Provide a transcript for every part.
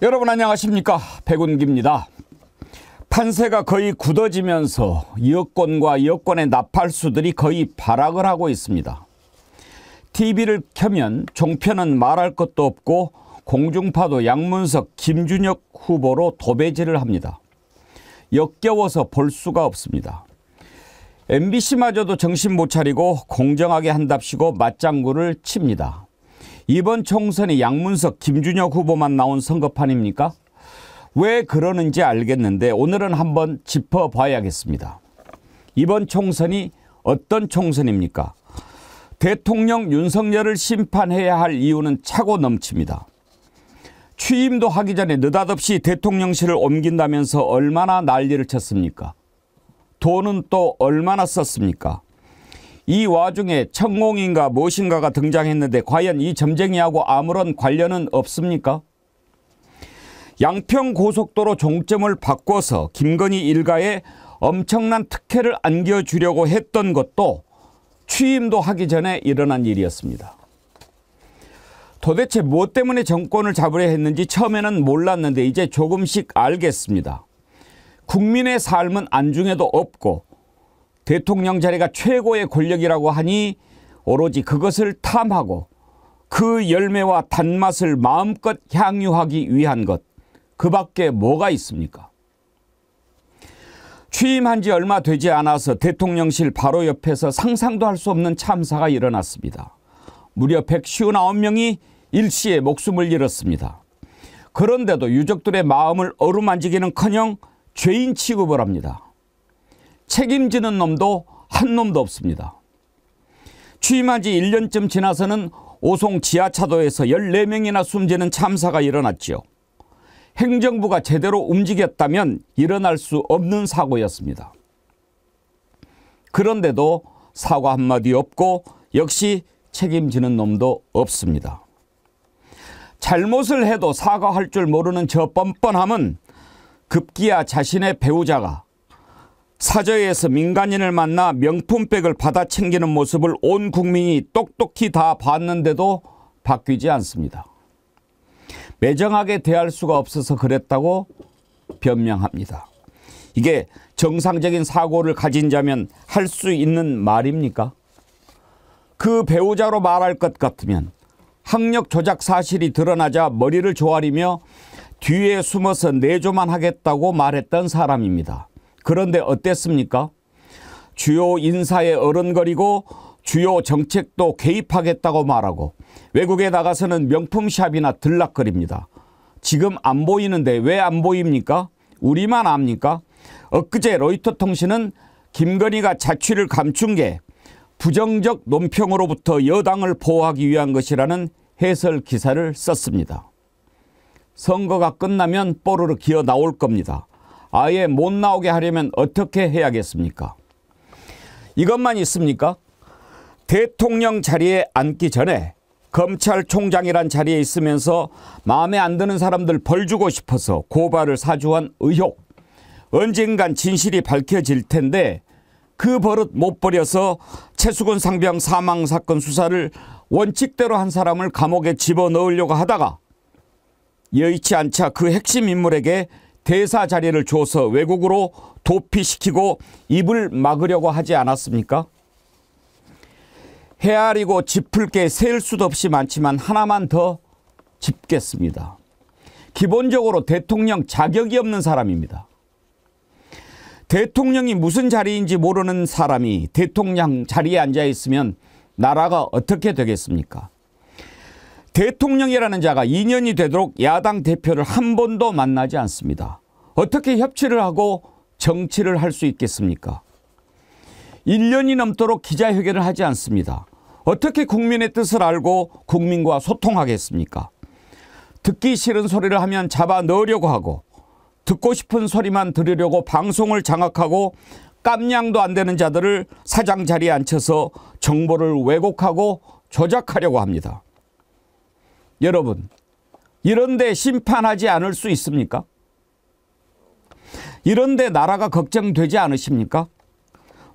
여러분 안녕하십니까, 백운기입니다. 판세가 거의 굳어지면서 여권과 여권의 나팔수들이 거의 발악을 하고 있습니다. TV를 켜면 종편은 말할 것도 없고 공중파도 양문석, 김준혁 후보로 도배질을 합니다. 역겨워서 볼 수가 없습니다. MBC마저도 정신 못 차리고 공정하게 한답시고 맞장구를 칩니다. 이번 총선이 양문석, 김준혁 후보만 나온 선거판입니까? 왜 그러는지 알겠는데 오늘은 한번 짚어봐야겠습니다. 이번 총선이 어떤 총선입니까? 대통령 윤석열을 심판해야 할 이유는 차고 넘칩니다. 취임도 하기 전에 느닷없이 대통령실을 옮긴다면서 얼마나 난리를 쳤습니까? 돈은 또 얼마나 썼습니까? 이 와중에 천공인가 무엇인가가 등장했는데 과연 이 점쟁이하고 아무런 관련은 없습니까? 양평고속도로 종점을 바꿔서 김건희 일가에 엄청난 특혜를 안겨주려고 했던 것도 취임도 하기 전에 일어난 일이었습니다. 도대체 무엇 때문에 정권을 잡으려 했는지 처음에는 몰랐는데 이제 조금씩 알겠습니다. 국민의 삶은 안중에도 없고 대통령 자리가 최고의 권력이라고 하니 오로지 그것을 탐하고 그 열매와 단맛을 마음껏 향유하기 위한 것, 그 밖에 뭐가 있습니까? 취임한 지 얼마 되지 않아서 대통령실 바로 옆에서 상상도 할 수 없는 참사가 일어났습니다. 무려 159명이 일시에 목숨을 잃었습니다. 그런데도 유족들의 마음을 어루만지기는커녕 죄인 취급을 합니다. 책임지는 놈도 한 놈도 없습니다. 취임한 지 1년쯤 지나서는 오송 지하차도에서 14명이나 숨지는 참사가 일어났지요. 행정부가 제대로 움직였다면 일어날 수 없는 사고였습니다. 그런데도 사과 한마디 없고 역시 책임지는 놈도 없습니다. 잘못을 해도 사과할 줄 모르는 저 뻔뻔함은 급기야 자신의 배우자가 사저에서 민간인을 만나 명품백을 받아 챙기는 모습을 온 국민이 똑똑히 다 봤는데도 바뀌지 않습니다. 매정하게 대할 수가 없어서 그랬다고 변명합니다. 이게 정상적인 사고를 가진 자면 할 수 있는 말입니까? 그 배우자로 말할 것 같으면 학력 조작 사실이 드러나자 머리를 조아리며 뒤에 숨어서 내조만 하겠다고 말했던 사람입니다. 그런데 어땠습니까? 주요 인사에 어른거리고 주요 정책도 개입하겠다고 말하고 외국에 나가서는 명품샵이나 들락거립니다. 지금 안 보이는데 왜 안 보입니까? 우리만 압니까? 엊그제 로이터 통신은 김건희가 자취를 감춘 게 부정적 논평으로부터 여당을 보호하기 위한 것이라는 해설 기사를 썼습니다. 선거가 끝나면 뽀로로 기어 나올 겁니다. 아예 못 나오게 하려면 어떻게 해야겠습니까? 이것만 있습니까? 대통령 자리에 앉기 전에 검찰총장이란 자리에 있으면서 마음에 안 드는 사람들 벌 주고 싶어서 고발을 사주한 의혹. 언젠간 진실이 밝혀질 텐데 그 버릇 못 버려서 최수근 상병 사망 사건 수사를 원칙대로 한 사람을 감옥에 집어넣으려고 하다가 여의치 않자 그 핵심 인물에게 대사 자리를 줘서 외국으로 도피시키고 입을 막으려고 하지 않았습니까? 헤아리고 짚을 게 셀 수도 없이 많지만 하나만 더 짚겠습니다. 기본적으로 대통령 자격이 없는 사람입니다. 대통령이 무슨 자리인지 모르는 사람이 대통령 자리에 앉아 있으면 나라가 어떻게 되겠습니까? 대통령이라는 자가 2년이 되도록 야당 대표를 한 번도 만나지 않습니다. 어떻게 협치를 하고 정치를 할 수 있겠습니까? 1년이 넘도록 기자회견을 하지 않습니다. 어떻게 국민의 뜻을 알고 국민과 소통하겠습니까? 듣기 싫은 소리를 하면 잡아 넣으려고 하고 듣고 싶은 소리만 들으려고 방송을 장악하고 깜냥도 안 되는 자들을 사장 자리에 앉혀서 정보를 왜곡하고 조작하려고 합니다. 여러분, 이런데 심판하지 않을 수 있습니까? 이런데 나라가 걱정되지 않으십니까?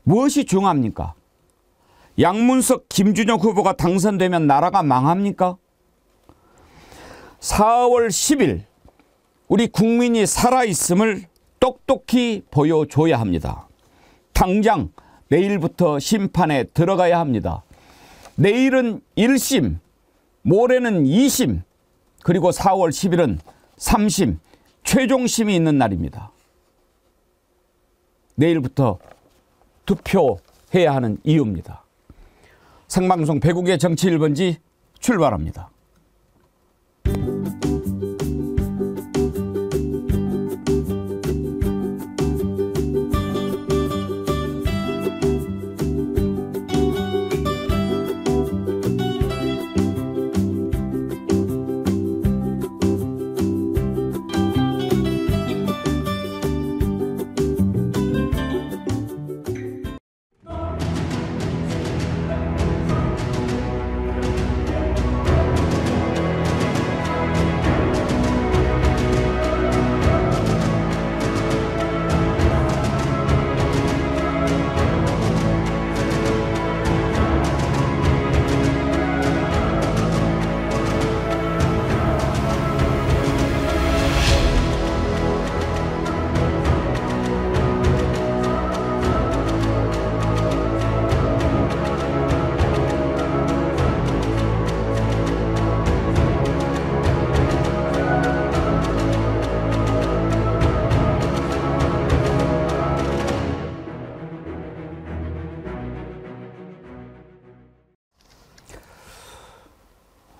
무엇이 중요합니까? 양문석, 김준혁 후보가 당선되면 나라가 망합니까? 4월 10일 우리 국민이 살아있음을 똑똑히 보여줘야 합니다. 당장 내일부터 심판에 들어가야 합니다. 내일은 1심, 모레는 2심, 그리고 4월 10일은 3심, 최종심이 있는 날입니다. 내일부터 투표해야 하는 이유입니다. 생방송 배국의 정치 1번지 출발합니다.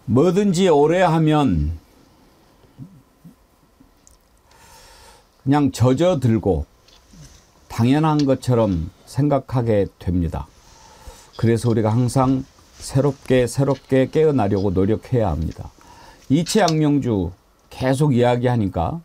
뭐든지 오래 하면 그냥 젖어들고 당연한 것처럼 생각하게 됩니다. 그래서 우리가 항상 새롭게 깨어나려고 노력해야 합니다. 이채양명주 계속 이야기하니까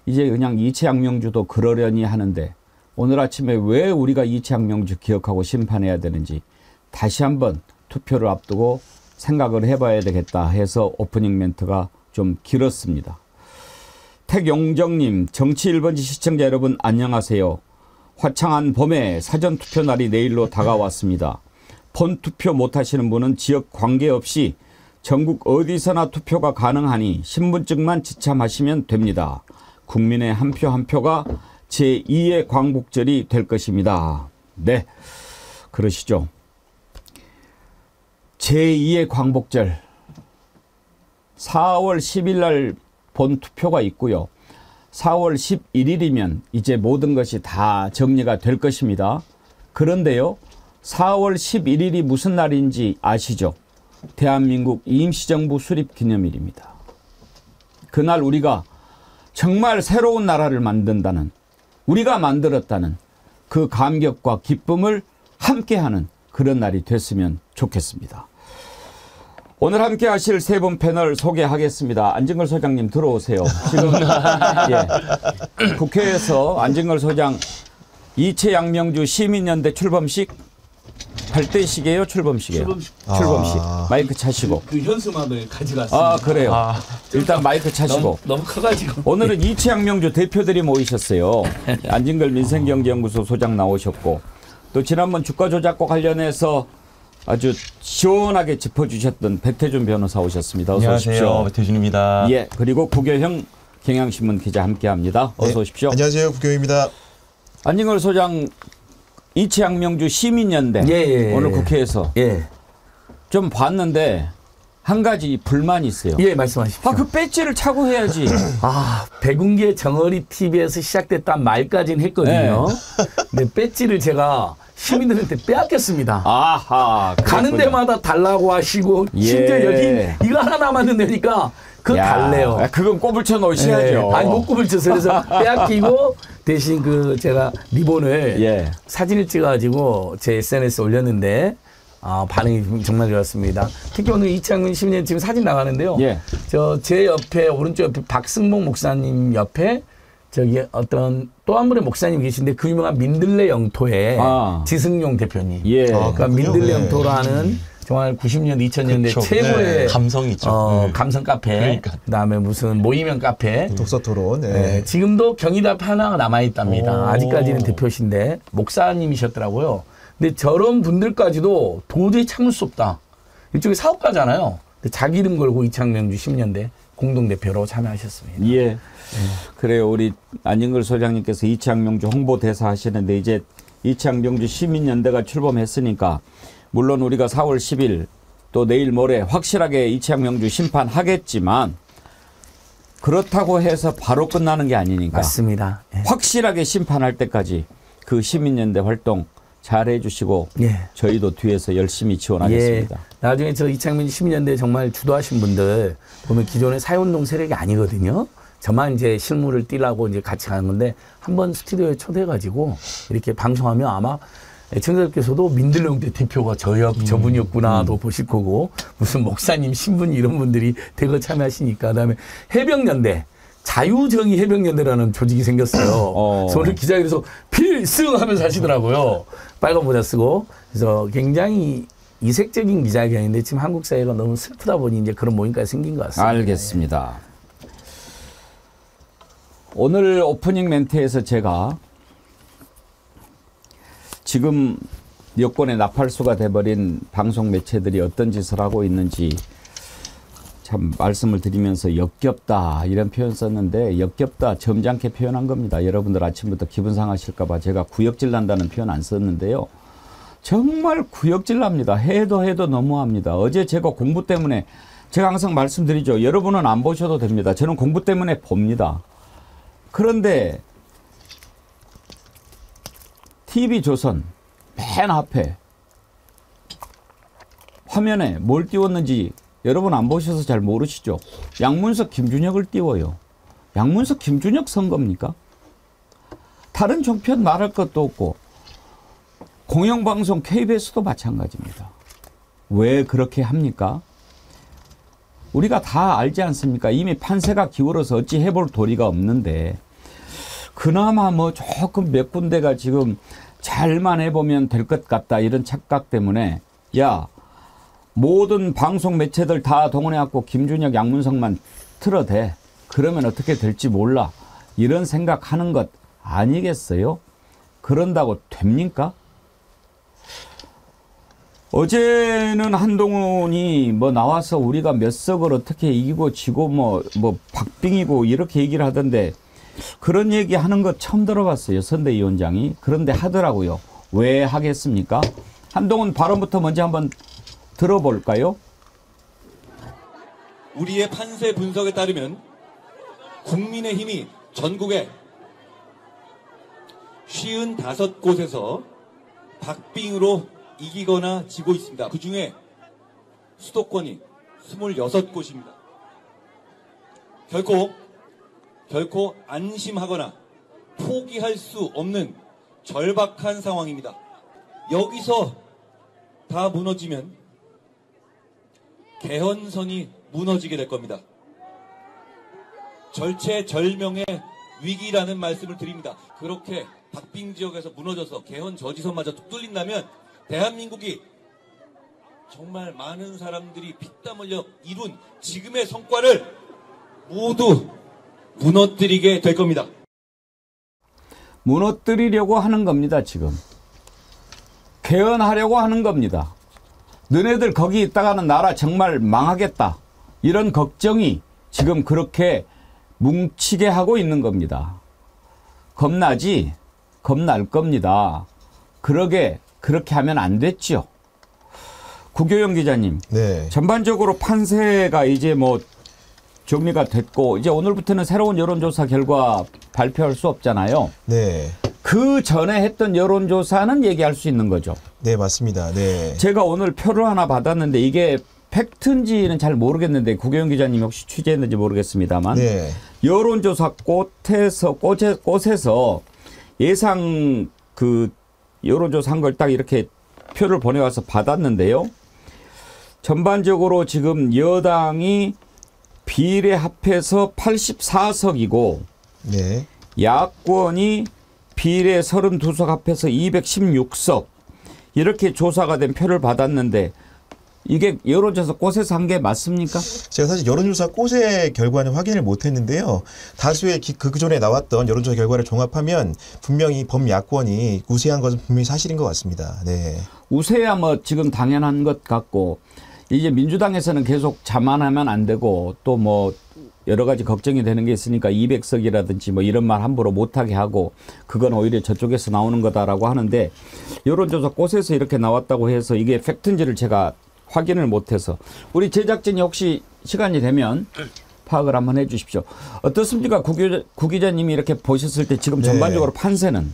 이제 그냥 이채양명주도 그러려니 하는데, 오늘 아침에 왜 우리가 이채양명주 기억하고 심판해야 되는지 다시 한번 투표를 앞두고 생각을 해봐야 되겠다 해서 오프닝 멘트가 좀 길었습니다. 택용정님, 정치 1번지 시청자 여러분 안녕하세요. 화창한 봄에 사전투표 날이 내일로 다가왔습니다. 본투표 못하시는 분은 지역 관계없이 전국 어디서나 투표가 가능하니 신분증만 지참하시면 됩니다. 국민의 한 표 한 표가 제2의 광복절이 될 것입니다. 네, 그러시죠. 제2의 광복절 4월 10일 날 본투표가 있고요. 4월 11일이면 이제 모든 것이 다 정리가 될 것입니다. 그런데요, 4월 11일이 무슨 날인지 아시죠? 대한민국 임시정부 수립 기념일입니다. 그날 우리가 정말 새로운 나라를 만든다는, 우리가 만들었다는 그 감격과 기쁨을 함께하는 그런 날이 됐으면 좋겠습니다. 오늘 함께 하실 세 분 패널 소개하겠습니다. 안진걸 소장님 들어오세요. 지금 예, 국회에서 안진걸 소장 이채양명주 시민연대 출범식 할 때식이에요? 출범식이에요? 출범식. 마이크 차시고. 그 현수막을 가져갔습니다. 아, 그래요. 일단 마이크 차시고. 너무 커가지고. 오늘은 이채양명주 대표들이 모이셨어요. 안진걸 민생경제연구소 소장 나오셨고, 또 지난번 주가 조작과 관련해서 아주 시원하게 짚어주셨던 배태준 변호사 오셨습니다. 어서 오십시오. 안녕하세요. 배태준입니다. 예, 그리고 구교형 경향신문 기자 함께합니다. 어서 네, 오십시오. 안녕하세요. 구교입니다. 안진걸 소장, 이채양명주 시민연대 오늘 국회에서 좀 봤는데 한 가지 불만이 있어요. 예, 말씀하십시오. 그 배지를 차고 해야지. 백운기의 정어리 TV에서 시작됐단 말까지는 했거든요. 근데 배지를 제가 시민들한테 빼앗겼습니다. 아하. 가는 데마다 달라고 하시고 심지어 여기 이거 하나 남았는데니까 그거 달래요. 그건 꼽을 쳐 놓으셔야죠. 아니 못 꼽을 쳐서 그래서 빼앗기고 대신 그 제가 리본을 사진을 찍어가지고 제 SNS에 올렸는데 반응이 정말 좋았습니다. 특히 오늘 이창훈 시민님 지금 사진 나가는데요. 저 제 옆에 오른쪽 옆에 박승복 목사님 옆에 저기 어떤 또 한 분의 목사님 계신데 그 유명한 민들레 영토의 지승용 대표님. 그러니까 민들레 영토라는 정말 90년, 2000년대 최고의 감성 있죠. 감성 카페. 그다음에 무슨 모이면 카페. 독서 토론. 지금도 경희대 앞에 하나가 남아있답니다. 아직까지는 대표신데 목사님이셨더라고요. 근데 저런 분들까지도 도저히 참을 수 없다. 이쪽에 사업가잖아요. 자기 이름 걸고 이창명주 10년대 공동대표로 참여하셨습니다. 예. 그래요. 우리 안진걸 소장님께서 이창명주 홍보대사 하시는데 이제 이창명주 시민연대가 출범했으니까 물론 우리가 4월 10일 또 내일 모레 확실하게 이창명주 심판하겠지만 그렇다고 해서 바로 끝나는 게 아니니까. 맞습니다. 예. 확실하게 심판할 때까지 그 시민연대 활동 잘 해주시고 예. 저희도 뒤에서 열심히 지원하겠습니다. 예. 나중에 저 이창민 시민연대 정말 주도하신 분들 보면 기존의 사회운동 세력이 아니거든요. 저만 이제 실무를 띠라고 이제 같이 가는 건데 한번 스튜디오에 초대해가지고 이렇게 방송하면 아마 애청자들께서도 민들레 때 대표가 저분이었구나도 보실 거고 무슨 목사님 신분 이런 분들이 대거 참여하시니까 그다음에 해병연대 자유정의 해병연대라는 조직이 생겼어요. 그래서 오늘 기자회견에서 필승하면서 하시더라고요. 빨간 모자 쓰고. 그래서 굉장히 이색적인 기자회견인데 지금 한국 사회가 너무 슬프다 보니 이제 그런 모임까지 생긴 것 같습니다. 알겠습니다. 오늘 오프닝 멘트에서 제가 지금 여권의 나팔수가 돼버린 방송 매체들이 어떤 짓을 하고 있는지 참 말씀을 드리면서 역겹다 이런 표현 썼는데 역겹다 점잖게 표현한 겁니다. 여러분들 아침부터 기분 상하실까 봐 제가 구역질 난다는 표현 안 썼는데요. 정말 구역질 납니다. 해도 너무합니다. 어제 제가 공부 때문에 제가 항상 말씀드리죠. 여러분은 안 보셔도 됩니다. 저는 공부 때문에 봅니다. 그런데 TV조선 맨 앞에 화면에 뭘 띄웠는지 여러분 안 보셔서 잘 모르시죠? 양문석 김준혁을 띄워요. 양문석 김준혁 선거입니까? 다른 종편 말할 것도 없고 공영방송 KBS도 마찬가지입니다. 왜 그렇게 합니까? 우리가 다 알지 않습니까? 이미 판세가 기울어서 어찌 해볼 도리가 없는데 그나마 뭐 조금 몇 군데가 지금 잘만 해보면 될 것 같다 이런 착각 때문에 야 모든 방송 매체들 다 동원해갖고 김준혁 양문석만 틀어대. 그러면 어떻게 될지 몰라. 이런 생각하는 것 아니겠어요? 그런다고 됩니까? 어제는 한동훈이 뭐 나와서 우리가 몇 석을 어떻게 이기고 지고 뭐 박빙이고 이렇게 얘기를 하던데 그런 얘기 하는 거 처음 들어봤어요. 선대위원장이. 그런데 하더라고요. 왜 하겠습니까? 한동훈 발언부터 먼저 한번 들어볼까요? 우리의 판세 분석에 따르면 국민의힘이 전국에 55곳에서 박빙으로 이기거나 지고 있습니다. 그중에 수도권이 26곳입니다. 결코 안심하거나 포기할 수 없는 절박한 상황입니다. 여기서 다 무너지면 개헌선이 무너지게 될 겁니다. 절체절명의 위기라는 말씀을 드립니다. 그렇게 박빙 지역에서 무너져서 개헌 저지선마저 뚝 뚫린다면 대한민국이 정말 많은 사람들이 피땀 흘려 이룬 지금의 성과를 모두 무너뜨리게 될 겁니다. 무너뜨리려고 하는 겁니다. 지금. 개헌하려고 하는 겁니다. 너네들 거기 있다가는 나라 정말 망하겠다. 이런 걱정이 지금 그렇게 뭉치게 하고 있는 겁니다. 겁나지? 겁날 겁니다. 그렇게 하면 안 됐죠. 구교영 기자님. 네. 전반적으로 판세가 이제 뭐 정리가 됐고 이제 오늘부터는 새로운 여론조사 결과 발표할 수 없잖아요. 네. 그 전에 했던 여론조사는 얘기할 수 있는 거죠. 네, 맞습니다. 네. 제가 오늘 표를 하나 받았는데 이게 팩트인지는 잘 모르겠는데 구교영 기자님 혹시 취재했는지 모르겠습니다만 네. 여론조사 꽃에서 예상 그 여론조사 한 걸 딱 이렇게 표를 보내와서 받았는데요. 전반적으로 지금 여당이 비례 합해서 84석이고 네. 야권이 비례 32석 합해서 216석 이렇게 조사가 된 표를 받았는데 이게 여론조사 꽃에서 한 게 맞습니까? 제가 사실 여론조사 꽃의 결과는 확인을 못했는데요. 다수의 그 전에 나왔던 여론조사 결과를 종합하면 분명히 범야권이 우세한 것은 분명히 사실인 것 같습니다. 네. 우세야 뭐 지금 당연한 것 같고 이제 민주당에서는 계속 자만하면 안 되고 또 뭐 여러 가지 걱정이 되는 게 있으니까 200석이라든지 뭐 이런 말 함부로 못하게 하고 그건 오히려 저쪽에서 나오는 거다라고 하는데 여론조사 꽃에서 이렇게 나왔다고 해서 이게 팩트인지를 제가 확인을 못해서 우리 제작진이 혹시 시간이 되면 파악을 한번 해 주십시오. 어떻습니까? 구 기자님이 이렇게 보셨을 때 지금 전반적으로 판세는?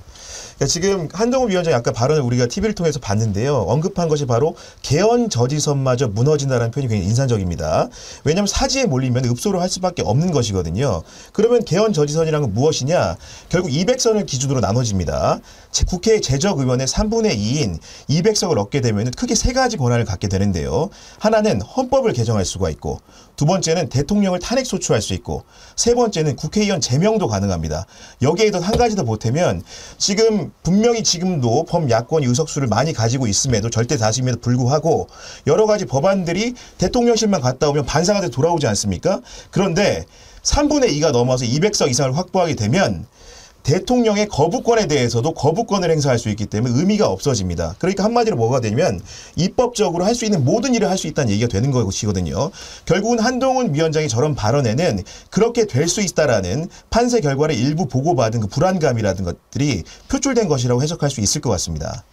지금 한동훈 위원장이 아까 발언을 우리가 TV를 통해서 봤는데요. 언급한 것이 바로 개헌 저지선마저 무너진다는 표현이 굉장히 인상적입니다. 왜냐하면 사지에 몰리면 읍소를 할 수밖에 없는 것이거든요. 그러면 개헌 저지선이란 건 무엇이냐? 결국 200선을 기준으로 나눠집니다. 국회 재적의원의 3분의 2인 200석을 얻게 되면 크게 세 가지 권한을 갖게 되는데요. 하나는 헌법을 개정할 수가 있고 두 번째는 대통령을 탄핵 소추할 수 있고 세 번째는 국회의원 제명도 가능합니다. 여기에 한 가지 더 보태면 지금 분명히 지금도 범야권이 의석수를 많이 가지고 있음에도 절대 다수임에도 불구하고 여러 가지 법안들이 대통령실만 갔다 오면 반사가 돼 돌아오지 않습니까? 그런데 3분의 2가 넘어서 200석 이상을 확보하게 되면 대통령의 거부권에 대해서도 거부권을 행사할 수 있기 때문에 의미가 없어집니다. 그러니까 한마디로 뭐가 되면 입법적으로 할 수 있는 모든 일을 할 수 있다는 얘기가 되는 것이거든요. 결국은 한동훈 위원장의 저런 발언에는 그렇게 될 수 있다라는 판세 결과를 일부 보고받은 그 불안감이라든 것들이 표출된 것이라고 해석할 수 있을 것 같습니다.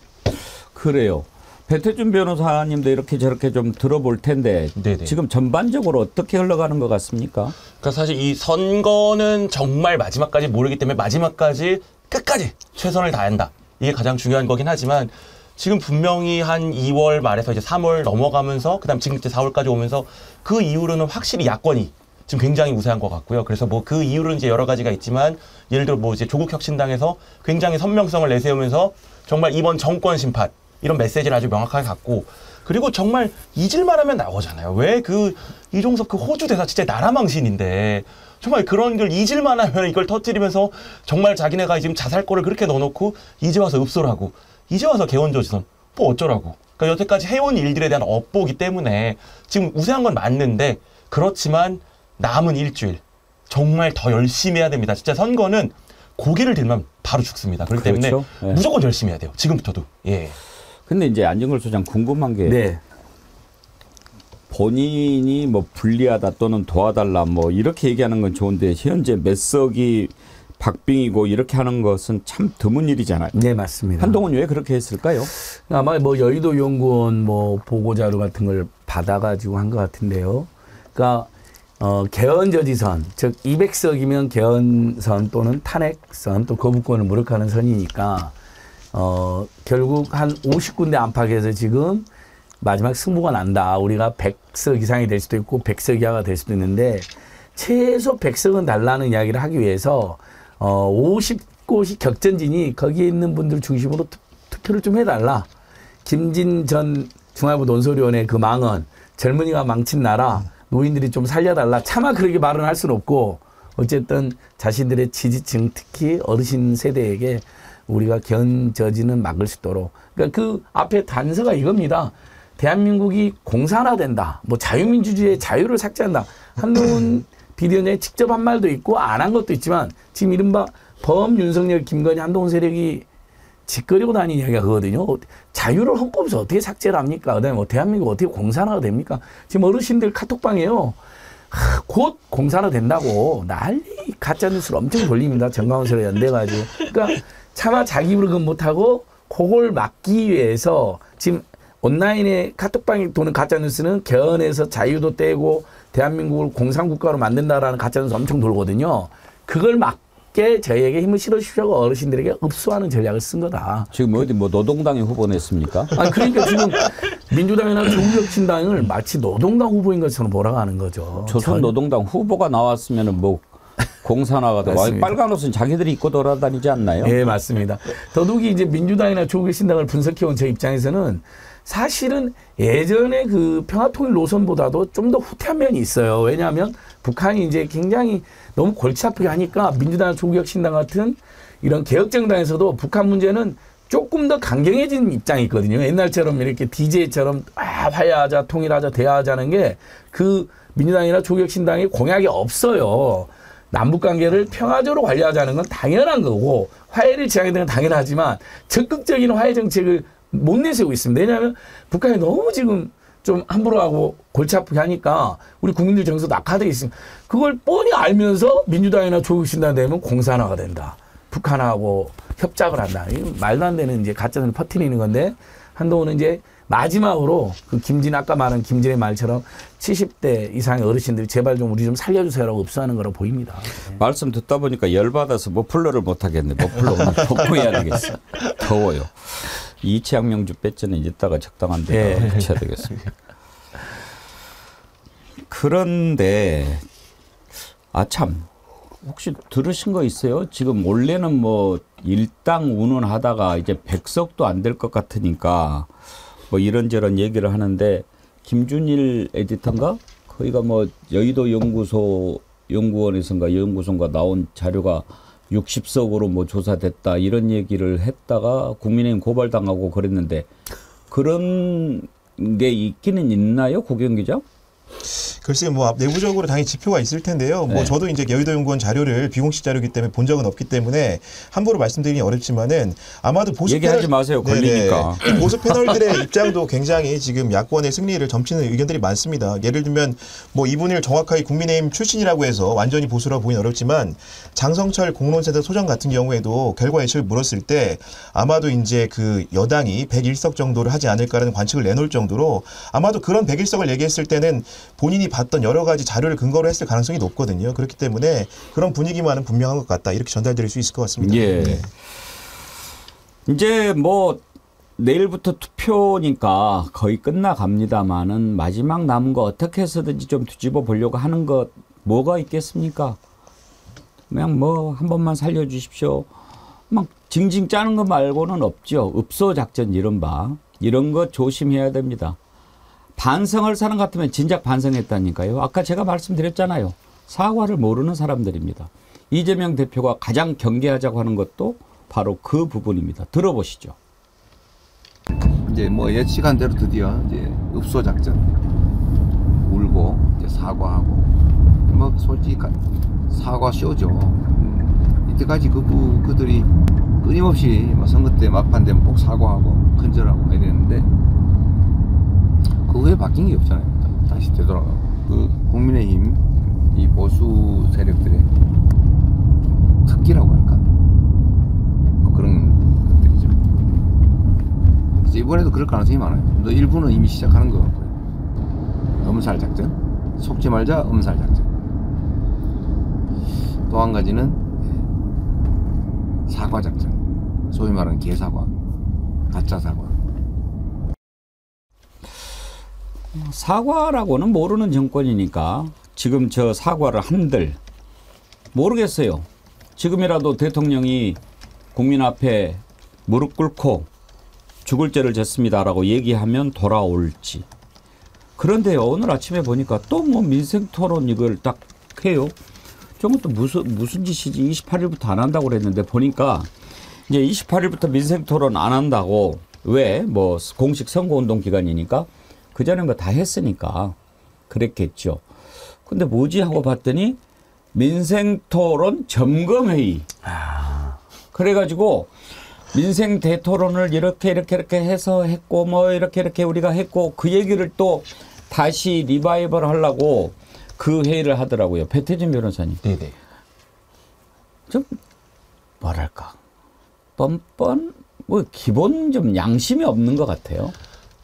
그래요. 배태준 변호사님도 이렇게 저렇게 좀 들어볼 텐데 네네. 지금 전반적으로 어떻게 흘러가는 것 같습니까? 그러니까 사실 이 선거는 정말 마지막까지 모르기 때문에 마지막까지 끝까지 최선을 다한다. 이게 가장 중요한 거긴 하지만 지금 분명히 한 2월 말에서 이제 3월 넘어가면서 그다음 지금 이제 4월까지 오면서 그 이후로는 확실히 야권이 지금 굉장히 우세한 것 같고요. 그래서 뭐 그 이유는 이제 여러 가지가 있지만 예를 들어 뭐 이제 조국혁신당에서 굉장히 선명성을 내세우면서 정말 이번 정권 심판 이런 메시지를 아주 명확하게 갖고 그리고 정말 잊을만 하면 나오잖아요. 왜 그 이종석 그 호주 대사 진짜 나라 망신인데 정말 그런 걸 잊을만 하면 이걸 터뜨리면서 정말 자기네가 지금 자살골을 그렇게 넣어놓고 이제 와서 읍소를 하고 이제 와서 개헌저지선 뭐 어쩌라고. 그러니까 여태까지 해온 일들에 대한 업보기 때문에 지금 우세한 건 맞는데 그렇지만 남은 일주일 정말 더 열심히 해야 됩니다. 진짜 선거는 고개를 들면 바로 죽습니다. 그렇기 때문에 네. 무조건 열심히 해야 돼요. 지금부터도. 예. 근데 이제 안정걸 소장 궁금한 게 네. 본인이 뭐 불리하다 또는 도와달라 뭐 이렇게 얘기하는 건 좋은데 현재 몇 석이 박빙이고 이렇게 하는 것은 참 드문 일이잖아요. 네, 맞습니다. 한동훈이 왜 그렇게 했을까요? 아마 뭐 여의도 연구원 뭐 보고자료 같은 걸 받아가지고 한 것 같은데요. 그러니까 개헌 저지선, 즉 200석이면 개헌선 또는 탄핵선 또 거부권을 무력화하는 선이니까 결국 한 50군데 안팎에서 지금 마지막 승부가 난다. 우리가 100석 이상이 될 수도 있고 100석 이하가 될 수도 있는데 최소 100석은 달라는 이야기를 하기 위해서 50곳이 격전지니 거기에 있는 분들 중심으로 투표를 좀 해달라. 김진 전 중앙일보 논설위원회 그 망언, 젊은이가 망친 나라, 노인들이 좀 살려달라. 차마 그렇게 말은 할 수는 없고 어쨌든 자신들의 지지층 특히 어르신 세대에게 우리가 견저지는 막을 수 있도록. 그러니까 그 앞에 단서가 이겁니다. 대한민국이 공산화된다. 뭐 자유민주주의의 자유를 삭제한다. 한동훈 비대위원장이 직접 한 말도 있고 안 한 것도 있지만 지금 이른바 범윤석열 김건희 한동훈 세력이 짓거리고 다니는 이야기가 그거거든요. 자유를 헌법에서 어떻게 삭제를 합니까? 그다음에 뭐 대한민국 어떻게 공산화가 됩니까? 지금 어르신들 카톡방에요. 곧 공산화 된다고 난리 가짜뉴스를 엄청 돌립니다. 정강훈처럼 연대가지고. 그러니까 차마 자기 입으로 그건 못하고 그걸 막기 위해서 지금 온라인에 카톡방에 도는 가짜뉴스는 개헌에서 자유도 떼고 대한민국을 공산국가로 만든다라는 가짜뉴스 엄청 돌거든요. 그걸 막게 저희에게 힘을 실어주시라고 어르신들에게 읍수하는 전략을 쓴 거다. 지금 어디 뭐 노동당에 후보 냈습니까? 아니 그러니까 지금 민주당이나 조국혁신당을 마치 노동당 후보인 것처럼 몰아가는 거죠. 조선노동당 후보가 나왔으면 뭐 공산화가 되고 빨간 옷은 자기들이 입고 돌아다니지 않나요? 네, 맞습니다. 더욱이 이제 민주당이나 조국혁신당을 분석해온 제 입장에서는 사실은 예전에 그 평화통일 노선보다도 좀 더 후퇴한 면이 있어요. 왜냐하면 북한이 이제 굉장히 너무 골치 아프게 하니까 민주당, 조국혁신당 같은 이런 개혁정당에서도 북한 문제는 조금 더 강경해진 입장이 있거든요. 옛날처럼 이렇게 DJ처럼 화해하자, 통일하자, 대화하자는 게 그 민주당이나 조국혁신당의 공약이 없어요. 남북관계를 평화적으로 관리하자는 건 당연한 거고 화해를 지향하는 건 당연하지만 적극적인 화해 정책을 못 내세우고 있습니다. 왜냐하면 북한이 너무 지금 좀 함부로 하고 골치 아프게 하니까 우리 국민들 정서 낙하되어 있으니까 그걸 뻔히 알면서 민주당이나 조국신당 되면 공산화가 된다. 북한하고 협작을 한다. 이거 말도 안 되는 이제 가짜를 퍼뜨리는 건데 한동훈은 이제 마지막으로 그 아까 말한 김진의 말처럼 70대 이상의 어르신들이 제발 좀 우리 좀 살려주세요라고 읍소하는 거로 보입니다. 말씀 듣다 보니까 열받아서 머플러를 못 하겠네. 머플러 오늘 벗고 해야 되겠어. 더워요. 이채양명주 배지는 이따가 적당한 데다 붙여야 되겠습니다. 그런데 참 혹시 들으신 거 있어요? 지금 원래는 뭐 일당 운운하다가 이제 100석도 안 될 것 같으니까 뭐 이런저런 얘기를 하는데 김준일 에디터인가? 거기가 뭐 여의도 연구원가 나온 자료가 60석으로 뭐 조사됐다 이런 얘기를 했다가 국민의힘 고발당하고 그랬는데 그런 게 있기는 있나요, 고경 기자? 글쎄요, 뭐 내부적으로 당연히 지표가 있을 텐데요. 뭐 저도 이제 여의도 연구원 자료를 비공식 자료이기 때문에 본 적은 없기 때문에 함부로 말씀드리기 어렵지만은 아마도 보수 얘기하지 마세요. 걸리니까. 보수 패널들의 입장도 굉장히 지금 야권의 승리를 점치는 의견들이 많습니다. 예를 들면 뭐 이분을 정확하게 국민의힘 출신이라고 해서 완전히 보수라고 보기는 어렵지만 장성철 공론센터 소장 같은 경우에도 결과 예측을 물었을 때 아마도 이제 그 여당이 101석 정도를 하지 않을까라는 관측을 내놓을 정도로 아마도 그런 101석을 얘기했을 때는 본인이 봤던 여러 가지 자료를 근거로 했을 가능성이 높거든요. 그렇기 때문에 그런 분위기만은 분명한 것 같다. 이렇게 전달드릴 수 있을 것 같습니다. 예. 네. 이제 뭐 내일부터 투표니까 거의 끝나갑니다만은 마지막 남은 거 어떻게 해서든지 좀 뒤집어 보려고 하는 것 뭐가 있겠습니까? 그냥 뭐 한 번만 살려주십시오. 막 징징 짜는 거 말고는 없죠. 읍소 작전 이른바. 이런 거 조심해야 됩니다. 반성할 사람 같으면 진작 반성했다니까요. 아까 제가 말씀드렸잖아요. 사과를 모르는 사람들입니다. 이재명 대표가 가장 경계하자고 하는 것도 바로 그 부분입니다. 들어보시죠. 이제 뭐 예측한 대로 드디어 이제 읍소 작전 울고 이제 사과하고 뭐 솔직히 사과 쇼죠. 이때까지 그들이 끊임없이 뭐 선거 때 막판 되면 꼭 사과하고 큰절하고 이랬는데 그 후에 바뀐 게 없잖아요. 다시 되돌아가고. 그 국민의힘 이 보수 세력들의 좀 특기라고 할까? 뭐 그런 것들이죠. 그래서 이번에도 그럴 가능성이 많아요. 또 일부는 이미 시작하는 것 같고요. 엄살 작전, 속지 말자 엄살 작전. 또 한 가지는 사과 작전, 소위 말하는 개사과, 가짜 사과. 사과라고는 모르는 정권이니까 지금 저 사과를 한들 모르겠어요. 지금이라도 대통령이 국민 앞에 무릎 꿇고 죽을 죄를 졌습니다라고 얘기하면 돌아올지. 그런데요, 오늘 아침에 보니까 또 뭐 민생토론 이걸 딱 해요. 저건 또 무슨 짓이지? 28일부터 안 한다고 그랬는데 보니까 이제 28일부터 민생토론 안 한다고. 왜? 뭐 공식 선거운동 기간이니까 그전에 뭐 다 했으니까 그랬겠죠. 근데 뭐지 하고 봤더니 민생토론 점검회의. 그래가지고 민생 대토론을 이렇게 해서 했고 뭐 이렇게 우리가 했고 그 얘기를 또 다시 리바이벌 하려고 그 회의를 하더라고요. 배태진 변호사님. 네네. 좀 뭐랄까 뻔뻔 뭐 기본 좀 양심이 없는 것 같아요.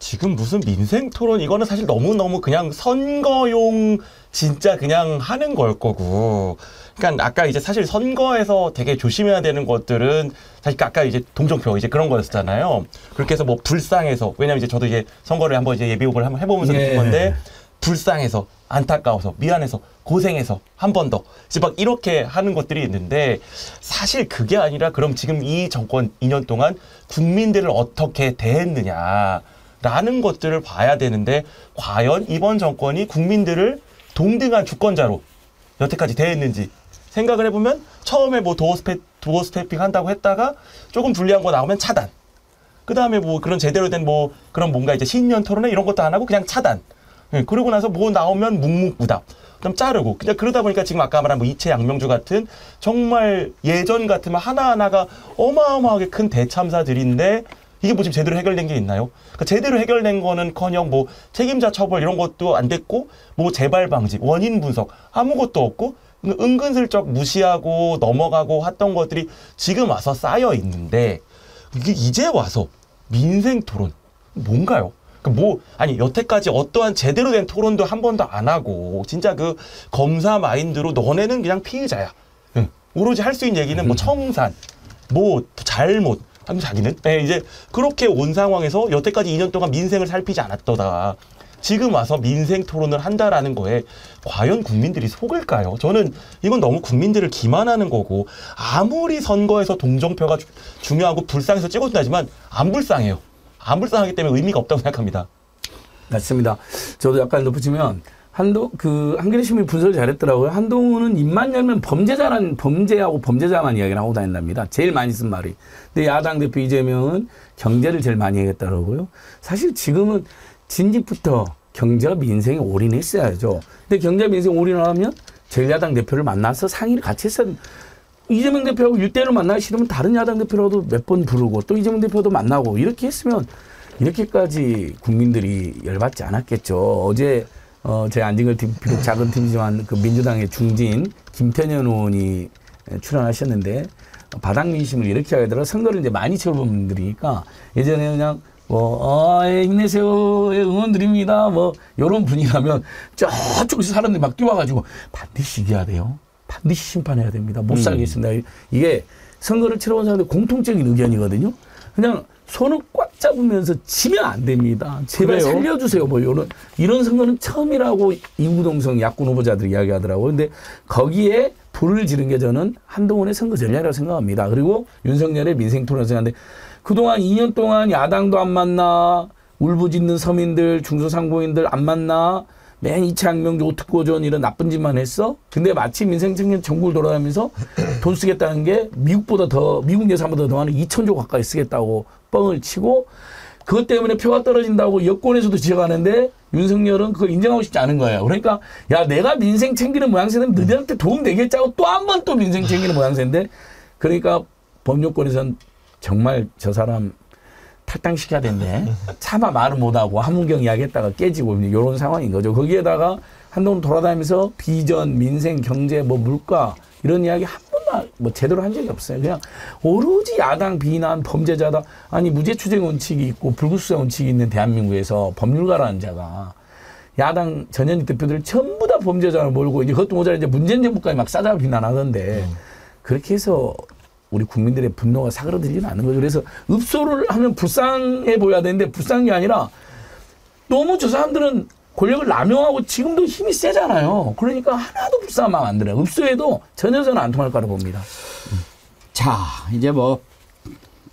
지금 무슨 민생 토론 이거는 사실 너무너무 그냥 선거용 진짜 그냥 하는 걸 거고. 그러니까 아까 이제 사실 선거에서 되게 조심해야 되는 것들은 사실 아까 이제 동정표 이제 그런 거였잖아요. 그렇게 해서 뭐 불쌍해서 왜냐면 이제 저도 이제 선거를 한번 이제 예비 후보를 한번 해보면서 느낀 건데 불쌍해서 안타까워서 미안해서 고생해서 한 번 더 이제 막 이렇게 하는 것들이 있는데 사실 그게 아니라 그럼 지금 이 정권 2년 동안 국민들을 어떻게 대했느냐. 라는 것들을 봐야 되는데 과연 이번 정권이 국민들을 동등한 주권자로 여태까지 대했는지 생각을 해보면 처음에 뭐 도어 스태핑 한다고 했다가 조금 불리한 거 나오면 차단. 그 다음에 뭐 그런 제대로 된 뭐 그런 뭔가 이제 신년 토론회 이런 것도 안 하고 그냥 차단. 그러고 나서 뭐 나오면 묵묵부답. 그럼 자르고. 그냥 그러다 보니까 지금 아까 말한 뭐 이채 양명주 같은 정말 예전 같으면 하나하나가 어마어마하게 큰 대참사들인데 이게 뭐 지금 제대로 해결된 게 있나요? 그러니까 제대로 해결된 거는커녕 뭐 책임자 처벌 이런 것도 안 됐고 뭐 재발 방지, 원인 분석 아무것도 없고 은근슬쩍 무시하고 넘어가고 했던 것들이 지금 와서 쌓여 있는데 이게 이제 와서 민생 토론 뭔가요? 뭐 아니 여태까지 어떠한 제대로 된 토론도 한 번도 안 하고 진짜 그 검사 마인드로 너네는 그냥 피의자야. 응. 오로지 할 수 있는 얘기는 뭐 청산, 뭐 잘못. 아니 자기는 이제 그렇게 온 상황에서 여태까지 2년 동안 민생을 살피지 않았더다. 지금 와서 민생 토론을 한다라는 거에 과연 국민들이 속을까요? 저는 이건 너무 국민들을 기만하는 거고 아무리 선거에서 동정표가 중요하고 불쌍해서 찍어준다 하지만 안 불쌍해요. 안 불쌍하기 때문에 의미가 없다고 생각합니다. 맞습니다. 저도 약간 덧붙이면 한겨레 신문이 분석을 잘했더라고요. 한동훈은 입만 열면 범죄하고 범죄자만 이야기를 하고 다닌답니다. 제일 많이 쓴 말이. 근데 야당 대표 이재명은 경제를 제일 많이 하겠더라고요. 사실 지금은 진즉부터 경제와 민생에 올인했어야죠. 근데 경제와 민생에 올인하면 제1야당 대표를 만나서 상의를 같이 했어야 됩니다. 이재명 대표하고 1대1로 만나기 싫으면 다른 야당 대표라도 몇 번 부르고 또 이재명 대표도 만나고 이렇게 했으면 이렇게까지 국민들이 열받지 않았겠죠. 어제 제 안진걸 팀 비록 작은 팀이지만 그 민주당의 중진 김태년 의원이 출연하셨는데 바닥 민심을 이렇게 하게 되더라. 선거를 이제 많이 치러본 분들이니까 예전에 그냥 힘내세요. 응원드립니다. 요런 분위기라면 저쪽에서 사람들이 막 뛰어와가지고 반드시 이겨야 돼요. 반드시 심판해야 됩니다. 못 살겠습니다. 이게 선거를 치러본 사람들 공통적인 의견이거든요. 그냥 손을 꽉 잡으면서 지면 안 됩니다. 제발 그래요? 살려주세요. 이런 선거는 처음이라고 이구동성 야권 후보자들이 이야기하더라고요. 근데 거기에 불을 지른 게 저는 한동훈의 선거 전략이라고 생각합니다. 그리고 윤석열의 민생 토론을 생각하는데 그동안 2년 동안 야당도 안 만나, 울부짖는 서민들, 중소상공인들 안 만나, 맨 이차혁명조, 오특고전 이런 나쁜 짓만 했어. 근데 마치 민생청년 전국을 돌아다니면서 돈 쓰겠다는 게 미국 예산보다 더 많은 2,000조 가까이 쓰겠다고 뻥을 치고 그것 때문에 표가 떨어진다고 여권에서도 지적하는데 윤석열은 그걸 인정하고 싶지 않은 거예요. 그러니까 야 내가 민생 챙기는 모양새는 너희들한테 도움 되겠자고 또 한 번 또 민생 챙기는 모양새인데 그러니까 법률권에서는 정말 저 사람 탈당시켜야 된대. 차마 말을 못하고 한문경 이야기했다가 깨지고 이런 상황인 거죠. 거기에다가 한동훈 돌아다니면서 비전, 민생, 경제, 물가 이런 이야기 한 번도 제대로 한 적이 없어요. 그냥 오로지 야당 비난, 범죄자다. 아니 무죄추정 원칙이 있고 불구수사 원칙이 있는 대한민국에서 법률가라는 자가 야당 전현직 대표들 전부 다 범죄자를 몰고 이제 그것도 모자라 이제 문재인 정부까지 막 싸잡아 비난하던데 그렇게 해서 우리 국민들의 분노가 사그러들지는 않는 거죠. 그래서 읍소를 하면 불쌍해 보여야 되는데 불쌍한 게 아니라 너무 저 사람들은 권력을 남용하고 지금도 힘이 세잖아요. 그러니까 하나도 불쌍한 마음 안 들어요. 읍소에도 전혀 저는 안 통할 거라고 봅니다. 자, 이제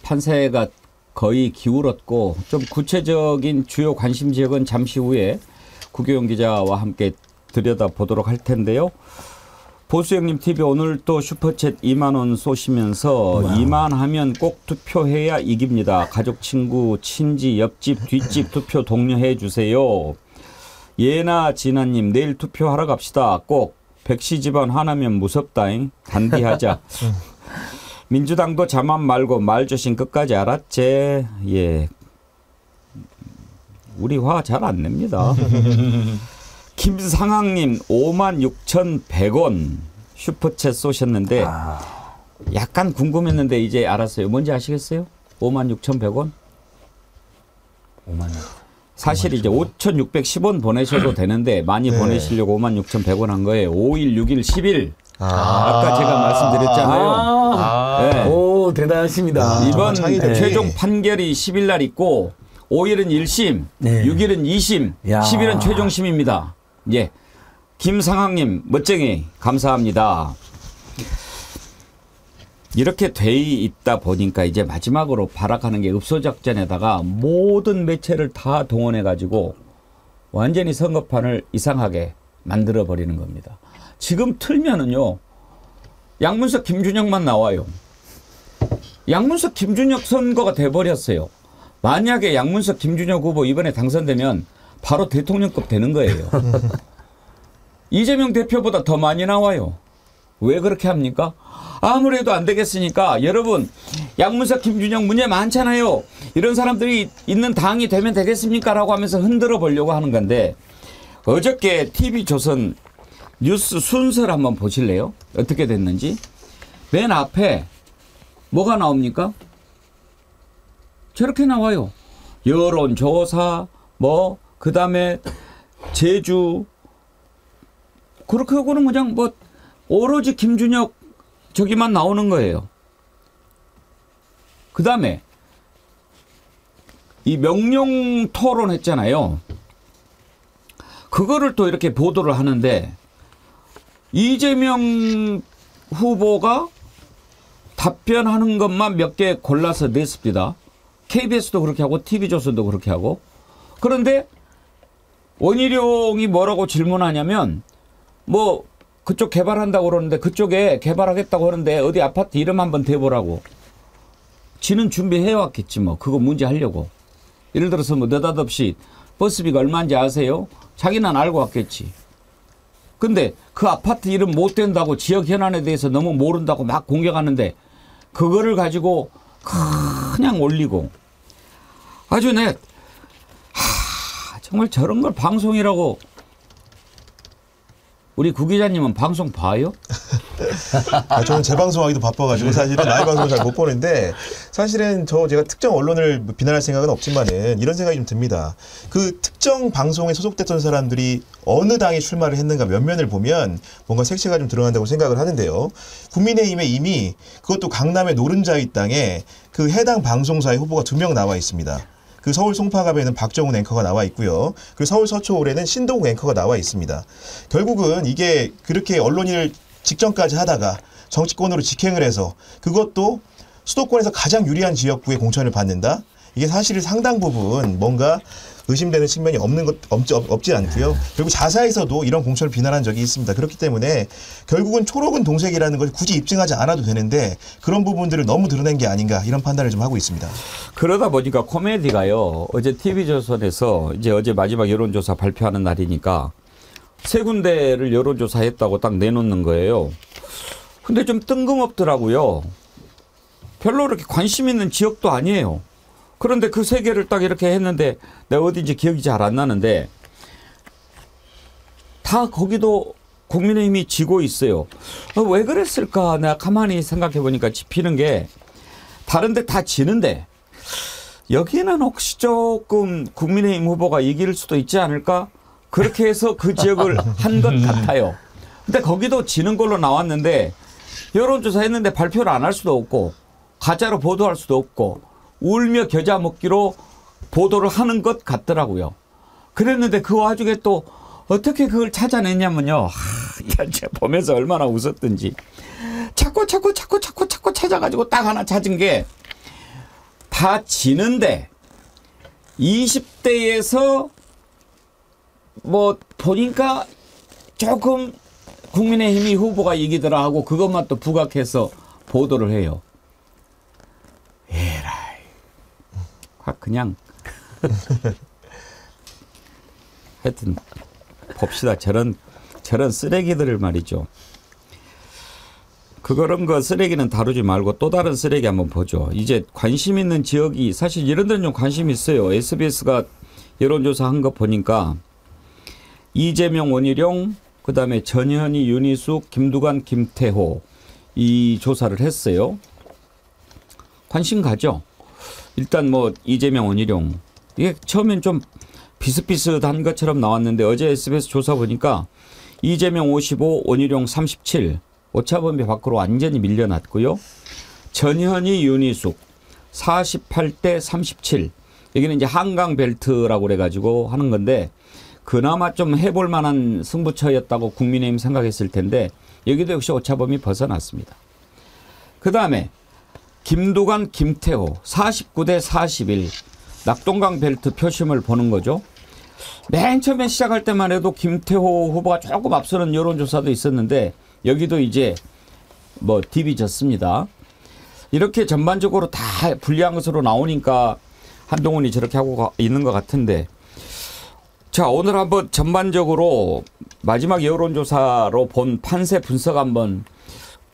판세가 거의 기울었고 좀 구체적인 주요 관심 지역은 잠시 후에 구교영 기자와 함께 들여다보도록 할 텐데요. 보수형님 TV 오늘 또 슈퍼챗 2만 원 쏘시면서 2만 하면 꼭 투표해야 이깁니다. 가족, 친구, 친지, 옆집, 뒷집 투표 독려해 주세요. 예나 진아님 내일 투표하러 갑시다. 꼭 백시 집안 하나면 무섭다잉. 단디하자. 민주당도 자만 말고 말조심 끝까지 알았제. 예, 우리 화 잘 안 냅니다. 김상학님 56,100원 슈퍼챗 쏘셨는데 약간 궁금했는데 이제 알았어요. 뭔지 아시겠어요? 56,100원? 사실 이제 5,610원 보내셔도 되는데 많이 보내시려고 56,100원 한 거예요. 5일, 6일, 10일. 아까 제가 말씀드렸잖아요. 네. 오, 대단하십니다. 이번 최종 판결이 10일 날 있고 5일은 1심, 6일은 2심, 10일은 최종심입니다. 예, 김상학님 멋쟁이 감사합니다. 이렇게 돼 있다 보니까 이제 마지막으로 발악하는 게 읍소작전에다가 모든 매체를 다 동원해가지고 완전히 선거판을 이상하게 만들어버리는 겁니다. 지금 틀면은요, 양문석 김준혁만 나와요. 양문석 김준혁 선거가 돼버렸어요. 만약에 양문석 김준혁 후보 이번에 당선되면 바로 대통령급 되는 거예요. 이재명 대표보다 더 많이 나와요. 왜 그렇게 합니까? 아무래도 안 되겠으니까 여러분 양문석, 김준영 문제 많잖아요. 이런 사람들이 있는 당이 되면 되겠습니까? 라고 하면서 흔들어 보려고 하는 건데 어저께 TV조선 뉴스 순서를 한번 보실래요? 어떻게 됐는지. 맨 앞에 뭐가 나옵니까? 저렇게 나와요. 여론조사 뭐 그다음에 제주 그렇게 하고는 그냥 뭐 오로지 김준혁 저기만 나오는 거예요. 그다음에 이 명령 토론 했잖아요. 그거를 또 이렇게 보도를 하는데 이재명 후보가 답변하는 것만 몇 개 골라서 냈습니다. KBS도 그렇게 하고 TV조선도 그렇게 하고. 그런데 원희룡이 뭐라고 질문하냐면 뭐 그쪽 개발한다고 그러는데 그쪽에 개발하겠다고 하는데 어디 아파트 이름 한번 대보라고. 지는 준비해왔겠지 뭐. 그거 문제하려고. 예를 들어서 뭐 느닷없이 버스비가 얼마인지 아세요? 자기는 알고 왔겠지. 근데 그 아파트 이름 못 된다고 지역 현안에 대해서 너무 모른다고 막 공격하는데 그거를 가지고 그냥 올리고 아주 정말 저런 걸 방송이라고. 우리 구 기자님은 방송 봐요? 저는 재방송하기도 바빠가지고 사실은 라이브 방송을 잘 못 보는데 사실은 제가 특정 언론을 비난할 생각은 없지만은 이런 생각이 좀 듭니다. 그 특정 방송에 소속됐던 사람들이 어느 당에 출마를 했는가 면면을 보면 뭔가 색채가 좀 드러난다고 생각을 하는데요. 국민의힘에 이미 그것도 강남의 노른자위 땅에 그 해당 방송사의 후보가 2명 나와 있습니다. 그 서울 송파갑에는 박정훈 앵커가 나와 있고요. 그리고 서울 서초홀에는 신동욱 앵커가 나와 있습니다. 결국은 이게 그렇게 언론인을 직전까지 하다가 정치권으로 직행을 해서 그것도 수도권에서 가장 유리한 지역구에 공천을 받는다? 이게 사실 상당 부분 뭔가 의심되는 측면이 없지 않고요. 그리고 자사에서도 이런 공천을 비난한 적이 있습니다. 그렇기 때문에 결국은 초록은 동색이라는 걸 굳이 입증하지 않아도 되는데 그런 부분들을 너무 드러낸 게 아닌가 이런 판단을 좀 하고 있습니다. 그러다 보니까 코미디가요. 어제 TV조선에서 이제 어제 마지막 여론조사 발표하는 날이니까 3군데를 여론조사했다고 딱 내놓는 거예요. 근데 좀 뜬금없더라고요. 별로 그렇게 관심 있는 지역도 아니에요. 그런데 그 3개를 딱 이렇게 했는데 내가 어딘지 기억이 잘 안 나는데 다 거기도 국민의힘이 지고 있어요. 왜 그랬을까? 내가 가만히 생각해 보니까 짚히는 게 다른 데 다 지는데 여기는 혹시 조금 국민의힘 후보가 이길 수도 있지 않을까? 그렇게 해서 그 지역을 한 것 같아요. 근데 거기도 지는 걸로 나왔는데 여론조사 했는데 발표를 안 할 수도 없고 가짜로 보도할 수도 없고 울며 겨자 먹기로 보도를 하는 것 같더라고요. 그랬는데 그 와중에 또 어떻게 그걸 찾아냈냐면요. 제가 보면서 얼마나 웃었던지. 자꾸 찾아가지고 딱 하나 찾은 게 다 지는데 20대에서 뭐 보니까 조금 국민의힘이 후보가 이기더라 하고 그것만 또 부각해서 보도를 해요. 에라이. 그냥 하여튼 봅시다. 저런 쓰레기들을 말이죠. 그런 거 쓰레기는 다루지 말고 또 다른 쓰레기 한번 보죠. 이제 관심 있는 지역이 사실 이런 데는 좀 관심 있어요. SBS가 여론조사 한 거 보니까 이재명, 원희룡, 그다음에 전현희, 윤희숙, 김두관, 김태호 이 조사를 했어요. 관심 가죠. 일단 뭐 이재명, 원희룡 이게 처음엔 좀 비슷비슷한 것처럼 나왔는데 어제 SBS 조사 보니까 이재명 55, 원희룡 37 오차범위 밖으로 완전히 밀려났고요. 전현희, 윤희숙 48대 37 여기는 이제 한강 벨트라고 그래가지고 하는 건데 그나마 좀 해볼 만한 승부처였다고 국민의힘 생각했을 텐데 여기도 역시 오차범위 벗어났습니다. 그다음에 김두관, 김태호 49대 41 낙동강 벨트 표심을 보는 거죠. 맨 처음에 시작할 때만 해도 김태호 후보가 조금 앞서는 여론조사도 있었는데 여기도 이제 뭐 뒤비졌습니다. 이렇게 전반적으로 다 불리한 것으로 나오니까 한동훈이 저렇게 하고 있는 것 같은데 자 오늘 한번 전반적으로 마지막 여론조사로 본 판세 분석 한번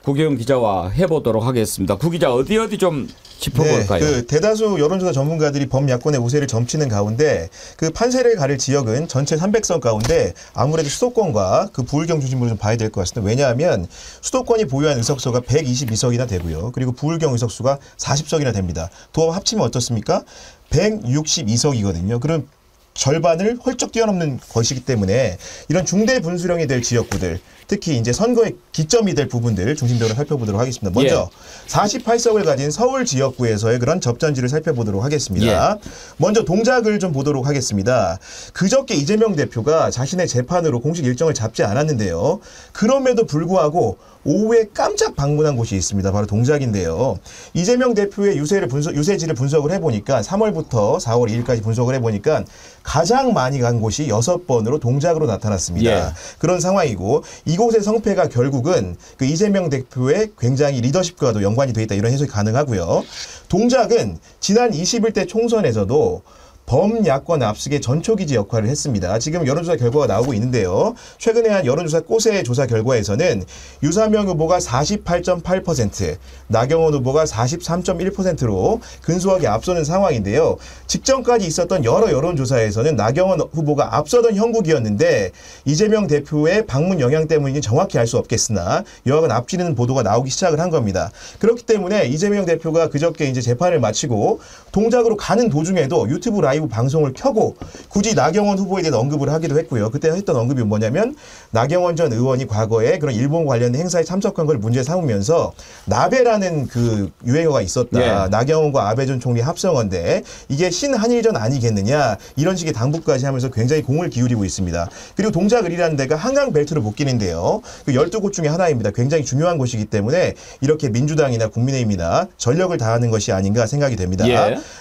구기영 기자와 해보도록 하겠습니다. 구 기자 어디 좀 짚어볼까요? 네, 대다수 여론조사 전문가들이 범야권의 우세를 점치는 가운데 그 판세를 가릴 지역은 전체 300선 가운데 아무래도 수도권과 그 부울경 중심으로 좀 봐야 될 것 같습니다. 왜냐하면 수도권이 보유한 의석수가 122석이나 되고요. 그리고 부울경 의석수가 40석이나 됩니다. 두 합치면 어떻습니까? 162석이거든요. 그럼 절반을 훌쩍 뛰어넘는 것이기 때문에 이런 중대 분수령이 될 지역구들, 특히 이제 선거의 기점이 될 부분들 중심적으로 살펴보도록 하겠습니다. 먼저 48석을 가진 서울 지역구에서의 그런 접전지를 살펴보도록 하겠습니다. 먼저 동작을 좀 보도록 하겠습니다. 그저께 이재명 대표가 자신의 재판으로 공식 일정을 잡지 않았는데요. 그럼에도 불구하고 오후에 깜짝 방문한 곳이 있습니다. 바로 동작인데요. 이재명 대표의 유세지를 분석을 해보니까 3월부터 4월 2일까지 분석을 해보니까 가장 많이 간 곳이 6번으로 동작으로 나타났습니다. 그런 상황이고 이곳의 성패가 결국은 그 이재명 대표의 굉장히 리더십과도 연관이 돼 있다 이런 해석이 가능하고요. 동작은 지난 21대 총선에서도 범야권 압승의 전초기지 역할을 했습니다. 지금 여론조사 결과가 나오고 있는데요. 최근에 한 여론조사 꼬세 조사 결과에서는 유사명 후보가 48.8%, 나경원 후보가 43.1%로 근소하게 앞서는 상황인데요. 직전까지 있었던 여러 여론조사에서는 나경원 후보가 앞서던 형국이었는데 이재명 대표의 방문 영향 때문인지 정확히 알 수 없겠으나 여하간 앞지르는 보도가 나오기 시작을 한 겁니다. 그렇기 때문에 이재명 대표가 그저께 이제 재판을 마치고 동작으로 가는 도중에도 유튜브 라이브 방송을 켜고 굳이 나경원 후보에 대해 언급을 하기도 했고요. 그때 했던 언급이 뭐냐면 나경원 전 의원이 과거에 그런 일본 관련 행사에 참석한 걸 문제 삼으면서 나베라는 그 유행어가 있었다. 나경원과 아베 전 총리 합성어인데 이게 신한일전 아니겠느냐 이런 식의 당부까지 하면서 굉장히 공을 기울이고 있습니다. 그리고 동작을이라는 데가 한강벨트로 묶이는데요. 그 12곳 중에 하나입니다. 굉장히 중요한 곳이기 때문에 이렇게 민주당이나 국민의힘이나 전력을 다하는 것이 아닌가 생각이 됩니다.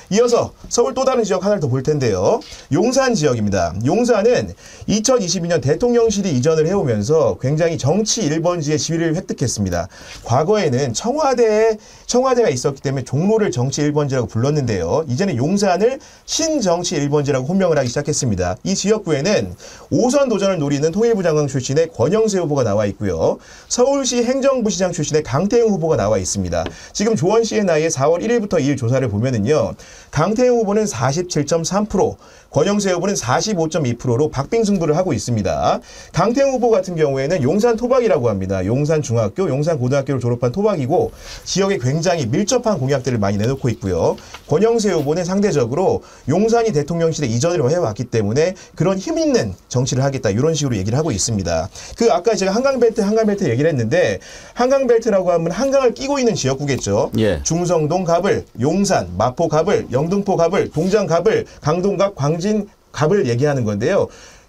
이어서 서울 또 다른 지역 하나를 더 볼 텐데요. 용산 지역입니다. 용산은 2022년 대통령실이 이전을 해오면서 굉장히 정치 1번지의 지위를 획득했습니다. 과거에는 청와대가 있었기 때문에 종로를 정치 1번지라고 불렀는데요. 이제는 용산을 신정치 1번지라고 혼명을 하기 시작했습니다. 이 지역구에는 5선 도전을 노리는 통일부 장관 출신의 권영세 후보가 나와 있고요. 서울시 행정부시장 출신의 강태웅 후보가 나와 있습니다. 지금 조원 씨의 나이에 4월 1일부터 2일 조사를 보면은요. 강태웅 후보는 47.3%, 권영세 후보는 45.2%로 박빙승부를 하고 있습니다. 강태웅 후보 같은 경우에는 용산 토박이라고 합니다. 용산 중학교, 용산 고등학교를 졸업한 토박이고 지역에 굉장히 밀접한 공약들을 많이 내놓고 있고요. 권영세 후보는 상대적으로 용산이 대통령실에 이전을 해왔기 때문에 그런 힘 있는 정치를 하겠다 이런 식으로 얘기를 하고 있습니다. 그 아까 제가 한강벨트 얘기를 했는데 한강벨트라고 하면 한강을 끼고 있는 지역구겠죠. 중성동 갑을, 용산, 마포 갑을, 영등포 갑을, 동장 갑을, 강동갑, 광진 갑을 얘기하는 건데요.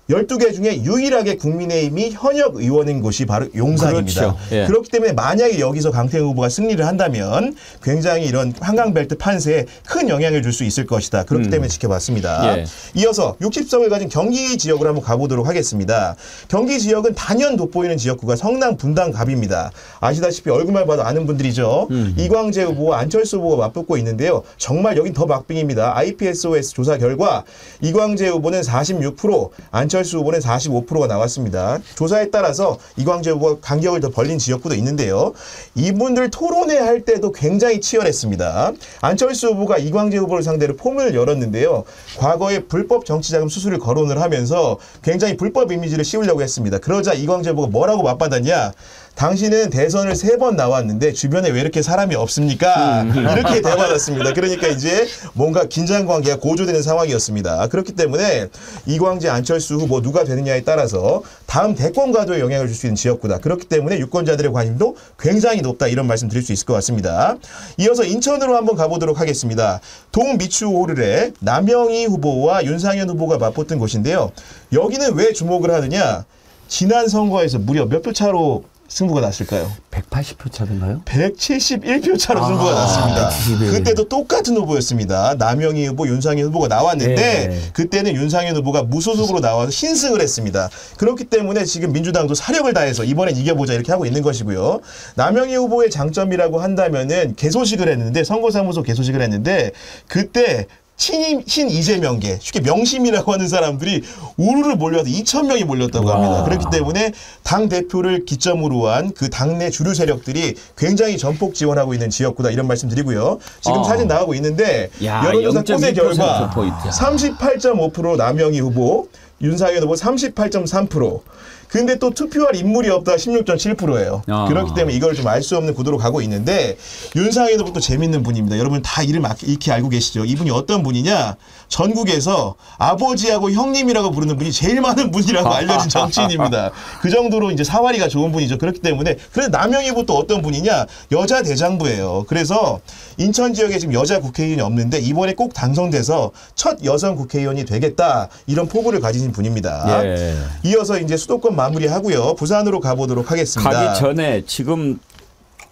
12개 중에 유일하게 국민의힘이 현역 의원인 곳이 바로 용산입니다. 그렇죠. 그렇기 때문에 만약에 여기서 강태웅 후보가 승리를 한다면 굉장히 이런 한강벨트 판세에 큰 영향을 줄 수 있을 것이다. 그렇기 때문에 지켜봤습니다. 이어서 60석을 가진 경기 지역으로 한번 가보도록 하겠습니다. 경기 지역은 단연 돋보이는 지역구가 성남 분당갑입니다. 아시다시피 얼굴만 봐도 아는 분들이죠. 이광재 후보와 안철수 후보가 맞붙고 있는데요. 정말 여긴 더 막빙입니다. IPSOS 조사 결과 이광재 후보는 46%, 안철수 후보는 45%가 나왔습니다. 조사에 따라서 이광재 후보가 간격을 더 벌린 지역구도 있는데요. 이분들 토론회 할 때도 굉장히 치열했습니다. 안철수 후보가 이광재 후보를 상대로 포문을 열었는데요. 과거에 불법 정치자금 수수를 거론을 하면서 굉장히 불법 이미지를 씌우려고 했습니다. 그러자 이광재 후보가 뭐라고 맞받았냐. 당신은 대선을 3번 나왔는데 주변에 왜 이렇게 사람이 없습니까? 이렇게 대받았습니다. 그러니까 이제 뭔가 긴장 관계가 고조되는 상황이었습니다. 그렇기 때문에 이광재, 안철수 후보 누가 되느냐에 따라서 다음 대권과도 영향을 줄 수 있는 지역구다. 그렇기 때문에 유권자들의 관심도 굉장히 높다. 이런 말씀 드릴 수 있을 것 같습니다. 이어서 인천으로 한번 가보도록 하겠습니다. 동미추 오르레 남영희 후보와 윤상현 후보가 맞붙은 곳인데요. 여기는 왜 주목을 하느냐? 지난 선거에서 무려 몇 표 차로 승부가 났을까요? 180표 차인가요? 171표 차로 승부가 났습니다. 171. 그때도 똑같은 후보였습니다. 남영희 후보, 윤상현 후보가 나왔는데 그때는 윤상현 후보가 무소속으로 나와서 신승을 했습니다. 그렇기 때문에 지금 민주당도 사력을 다해서 이번엔 이겨보자 이렇게 하고 있는 것이고요. 남영희 후보의 장점이라고 한다면은 개소식을 했는데 선거사무소 개소식을 했는데 그때 신 이재명계, 쉽게 명심이라고 하는 사람들이 우르르 몰려서 2,000명이 몰렸다고 합니다. 그렇기 때문에 당 대표를 기점으로 한 그 당내 주류 세력들이 굉장히 전폭 지원하고 있는 지역구다 이런 말씀드리고요. 지금 사진 나오고 있는데 여론조사 꼼세 결과 38.5% 남영희 후보, 윤상현 후보 38.3%. 근데 또 투표할 인물이 없다 16.7%예요. 그렇기 때문에 이걸 좀 알 수 없는 구도로 가고 있는데 윤상현 후보 또 재밌는 분입니다. 여러분 다 이름 익히 알고 계시죠? 이분이 어떤 분이냐? 전국에서 아버지하고 형님이라고 부르는 분이 제일 많은 분이라고 알려진 정치인입니다. 그 정도로 이제 사활이가 좋은 분이죠. 그렇기 때문에 그래서 남영희 후보 또 어떤 분이냐? 여자 대장부예요. 그래서 인천 지역에 지금 여자 국회의원이 없는데 이번에 꼭 당선돼서 첫 여성 국회의원이 되겠다 이런 포부를 가지신 분입니다. 예. 이어서 이제 수도권 마무리하고요. 부산으로 가보도록 하겠습니다. 가기 전에 지금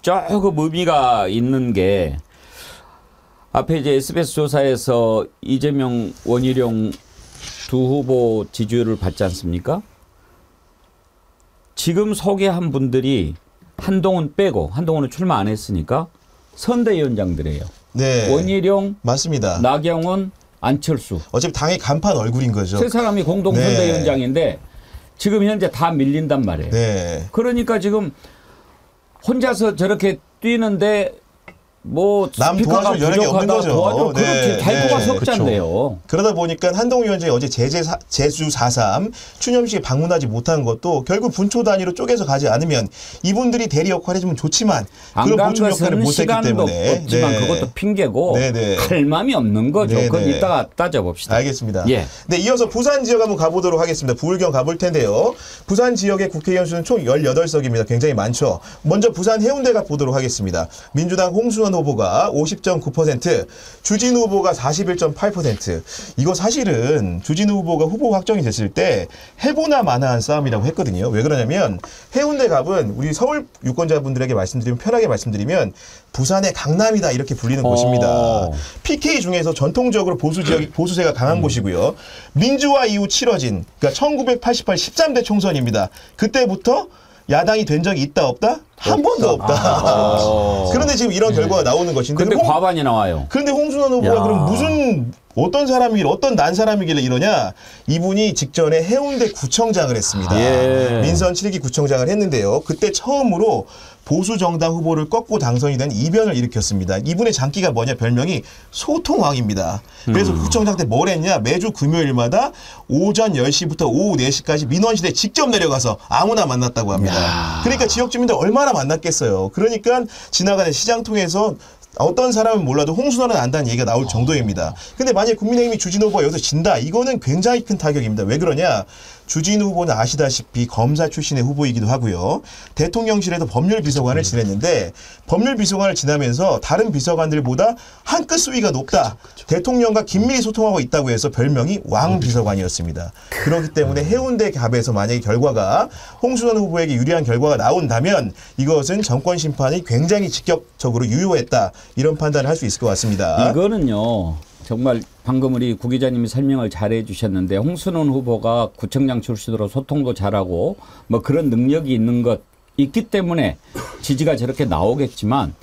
조금 의미가 있는 게 앞에 이제 SBS 조사에서 이재명, 원희룡 두 후보 지지율을 받지 않습니까? 지금 소개한 분들이 한동훈 빼고 한동훈은 출마 안 했으니까 선대위원장들이에요. 네. 원희룡, 맞습니다. 나경원, 안철수. 어차피 당의 간판 얼굴인 거죠. 세 사람이 공동 선대위원장인데 지금 현재 다 밀린단 말이에요. 네. 그러니까 지금 혼자서 저렇게 뛰는데 뭐 남 스피커가 도와줄 여력이 없는 거죠. 도와줘. 그렇지. 자기가 석자인데요. 그러다 보니까 한동훈 위원장이 어제 제주 4.3 추념식에 방문하지 못한 것도 결국 분초 단위로 쪼개서 가지 않으면 이분들이 대리 역할을 해주면 좋지만 그런 보충 역할을 못했기 때문에 없지만 그것도 핑계고 할 맘이 없는 거죠. 그건 이따가 따져봅시다. 알겠습니다. 예. 네, 이어서 부산 지역 한번 가보도록 하겠습니다. 부울경 가볼 텐데요. 부산 지역의 국회의원 수는 총 18석입니다. 굉장히 많죠. 먼저 부산 해운대 가보도록 하겠습니다. 민주당 홍순원 후보가 50.9%, 주진우 후보가 41.8%. 이거 사실은 주진우 후보가 후보 확정이 됐을 때 해보나 마나한 싸움이라고 했거든요. 왜 그러냐면 해운대 갑은 우리 서울 유권자분들에게 말씀드리면 편하게 말씀드리면 부산의 강남이다 이렇게 불리는 곳입니다. PK 중에서 전통적으로 보수세가 강한 곳이고요. 민주화 이후 치러진 그러니까 1988 13대 총선입니다. 그때부터 야당이 된 적이 있다 없다? 한 번도 없다. 그런데 지금 이런 결과가 나오는 것인데. 근데 과반이 나와요. 그런데 홍순원 후보가 그럼 무슨 어떤 사람이길래 어떤 난 사람이길래 이러냐? 이분이 직전에 해운대 구청장을 했습니다. 민선 7기 구청장을 했는데요. 그때 처음으로 보수 정당 후보를 꺾고 당선이 된 이변을 일으켰습니다. 이분의 장기가 뭐냐? 별명이 소통왕입니다. 그래서 구청장 때 뭘 했냐? 매주 금요일마다 오전 10시부터 오후 4시까지 민원실에 직접 내려가서 아무나 만났다고 합니다. 그러니까 지역 주민들 얼마나 만났겠어요. 그러니까 지나가는 시장 통해서 어떤 사람은 몰라도 홍순원은 안다는 얘기가 나올 정도입니다. 근데 만약에 국민의힘이 주진우 후보가 여기서 진다. 이거는 굉장히 큰 타격입니다. 왜 그러냐. 주진우 후보는 아시다시피 검사 출신의 후보이기도 하고요. 대통령실에도 법률비서관을 지냈는데 법률비서관을 지나면서 다른 비서관들보다 한 끗 수위가 높다. 대통령과 긴밀히 소통하고 있다고 해서 별명이 왕비서관이었습니다. 그렇기 때문에 해운대 갑에서 만약에 결과가 홍순원 후보에게 유리한 결과가 나온다면 이것은 정권 심판이 굉장히 직격적으로 유효했다. 이런 판단을 할 수 있을 것 같습니다. 이거는요. 정말 방금 우리 구 기자님이 설명을 잘해 주셨는데 홍순원 후보가 구청장 출신으로 소통도 잘하고 뭐 그런 능력이 있는 것 있기 때문에 지지가 저렇게 나오겠지만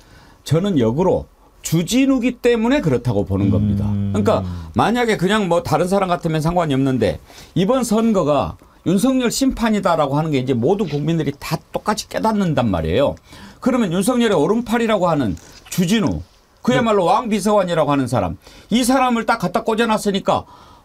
저는 역으로 주진우기 때문에 그렇다고 보는 겁니다. 그러니까 만약에 그냥 뭐 다른 사람 같으면 상관이 없는데 이번 선거가 윤석열 심판이다라고 하는 게 이제 모든 국민들이 다 똑같이 깨닫는단 말이에요. 그러면 윤석열의 오른팔이라고 하는 주진우 그야말로 왕비서관이라고 하는 사람. 이 사람을 딱 갖다 꽂아놨으니까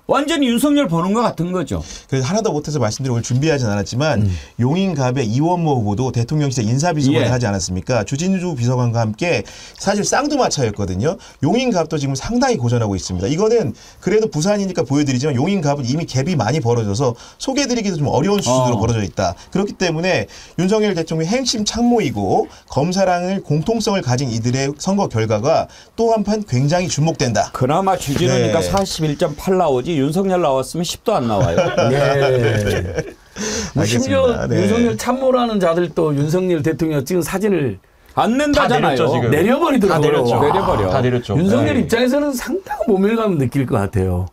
완전히 윤석열 보는 것 같은 거죠. 그래서 하나 더 못해서 말씀드리고 오늘 준비하진 않았지만 용인갑의 이원모 후보도 대통령실에 인사비서관을 하지 않았습니까? 주진우 비서관과 함께 사실 쌍두마차였거든요. 용인갑도 지금 상당히 고전하고 있습니다. 이거는 그래도 부산이니까 보여드리지만 용인갑은 이미 갭이 많이 벌어져서 소개해드리기도 좀 어려운 수준으로 벌어져 있다. 그렇기 때문에 윤석열 대통령의 핵심 참모이고 검사랑을 공통성을 가진 이들의 선거 결과가 또 한판 굉장히 주목된다. 그나마 주진우니까 41.8 나오지 윤석열 나왔으면 10도 안 나와요. 뭐 심지어 윤석열 참모라는 자들도 윤석열 대통령 찍은 사진을 안 낸다잖아요. 내려버리더라고요. 내려버려. 다 내렸죠. 윤석열 입장에서는 상당한 모멸감을 느낄 것 같아요.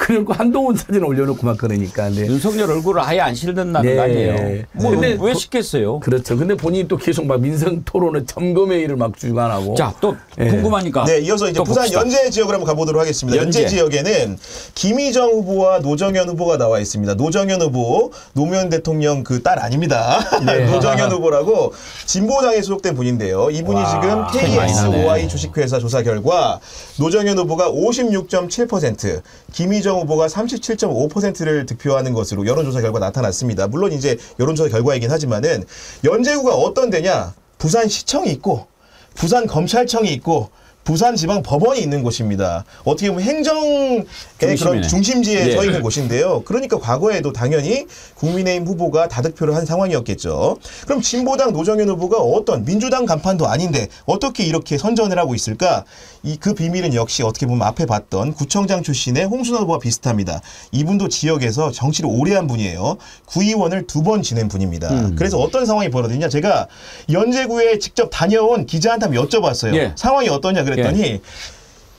그리고 한동훈 사진 올려놓고 막 그러니까. 네. 윤석열 얼굴을 아예 안 실든다는 네. 거 아니에요. 뭐 근데 왜 시켰어요? 그렇죠. 근데 본인이 또 계속 막 민생 토론을 점검회의를 막 주관하고. 자, 또 예. 궁금하니까. 네, 이어서 이제 또 부산 봅시다. 연제 지역을 한번 가보도록 하겠습니다. 연제 지역에는 김희정 후보와 노정현 후보가 나와 있습니다. 노정현 후보, 노무현 대통령 그 딸 아닙니다. 네. 노정현 후보라고 진보당에 소속된 분인데요. 이분이 지금 차이 많이 나네. KSOI 주식회사 조사 결과 노정현 후보가 56.7%, 김희정 후보가 37.5%를 득표하는 것으로 여론조사 결과 나타났습니다. 물론 이제 여론조사 결과이긴 하지만은 연제구가 어떤 데냐? 부산시청이 있고 부산검찰청이 있고 부산지방법원이 있는 곳입니다. 어떻게 보면 행정의 그런 중심지에 서 있는 곳인데요. 그러니까 과거에도 당연히 국민의힘 후보가 다득표를 한 상황이었겠죠. 그럼 진보당 노정현 후보가 어떤 민주당 간판도 아닌데 어떻게 이렇게 선전을 하고 있을까? 그 비밀은 역시 어떻게 보면 앞에 봤던 구청장 출신의 홍순호 후보와 비슷합니다. 이분도 지역에서 정치를 오래 한 분이에요. 구의원을 2번 지낸 분입니다. 그래서 어떤 상황이 벌어졌냐? 제가 연제구에 직접 다녀온 기자한테 한번 여쭤봤어요. 예. 상황이 어떠냐 그랬더니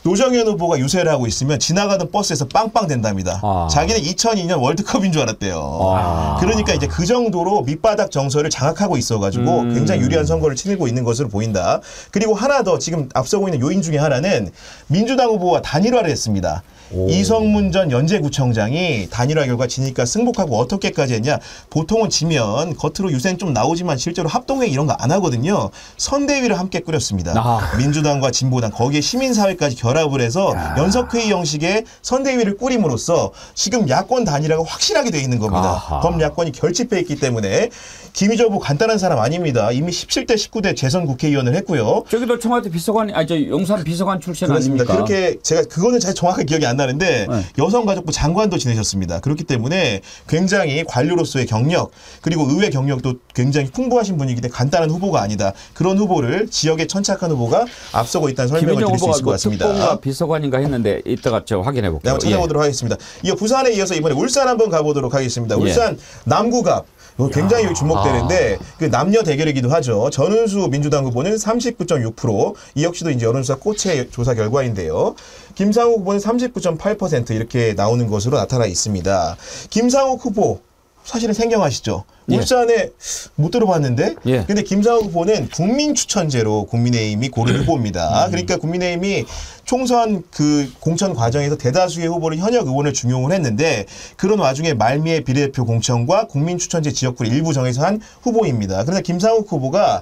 노정현 후보가 유세를 하고 있으면 지나가는 버스에서 빵빵 된답니다. 자기는 2002년 월드컵인 줄 알았대요. 그러니까 이제 그 정도로 밑바닥 정서를 장악하고 있어가지고 굉장히 유리한 선거를 치르고 있는 것으로 보인다. 그리고 하나 더 지금 앞서고 있는 요인 중에 하나는 민주당 후보와 단일화를 했습니다. 이성문 전 연제구청장이 단일화 결과 지니까 승복하고 어떻게까지 했냐. 보통은 지면 겉으로 유세는 좀 나오지만 실제로 합동회의 이런 거 안 하거든요. 선대위를 함께 꾸렸습니다. 민주당과 진보당 거기에 시민사회까지 결합을 해서 연석회의 형식의 선대위를 꾸림으로써 지금 야권 단일화가 확실하게 돼 있는 겁니다. 범야권이 결집해 있기 때문에 김희정 후보 간단한 사람 아닙니다. 이미 17대 19대 재선 국회의원을 했고요. 저기도 청와대 비서관, 저 용산 비서관 출신 그렇습니다. 아닙니까? 그렇게 제가 그거는 잘 정확하게 기억이 안 나는데 네. 여성가족부 장관도 지내셨습니다. 그렇기 때문에 굉장히 관료로서의 경력 그리고 의회 경력도 굉장히 풍부하신 분이기 때문에 간단한 후보가 아니다. 그런 후보를 지역에 천착한 후보가 앞서고 있다는 설명을 드릴 수 있을 것 같습니다. 특보가 비서관인가 했는데 이따가 저 확인해 볼게요. 네, 한번 찾아보도록 하겠습니다. 이어 부산에 이어서 이번에 울산 한번 가보도록 하겠습니다. 울산 남구갑. 굉장히 여기 주목되는데 그 남녀 대결이기도 하죠. 전은수 민주당 후보는 39.6%, 이 역시도 이제 여론조사 꽃의 조사 결과인데요. 김상욱 후보는 39.8% 이렇게 나오는 것으로 나타나 있습니다. 김상욱 후보 사실은 생경하시죠. 예. 울산에 못 들어봤는데, 예. 근데 김상욱 후보는 국민추천제로 국민의힘이 고른 후보입니다. 그러니까 국민의힘이 총선 그 공천 과정에서 대다수의 후보를 현역 의원을 중용을 했는데 그런 와중에 말미에 비례대표 공천과 국민추천제 지역구를 일부 정해서 한 후보입니다. 그런데 김상욱 후보가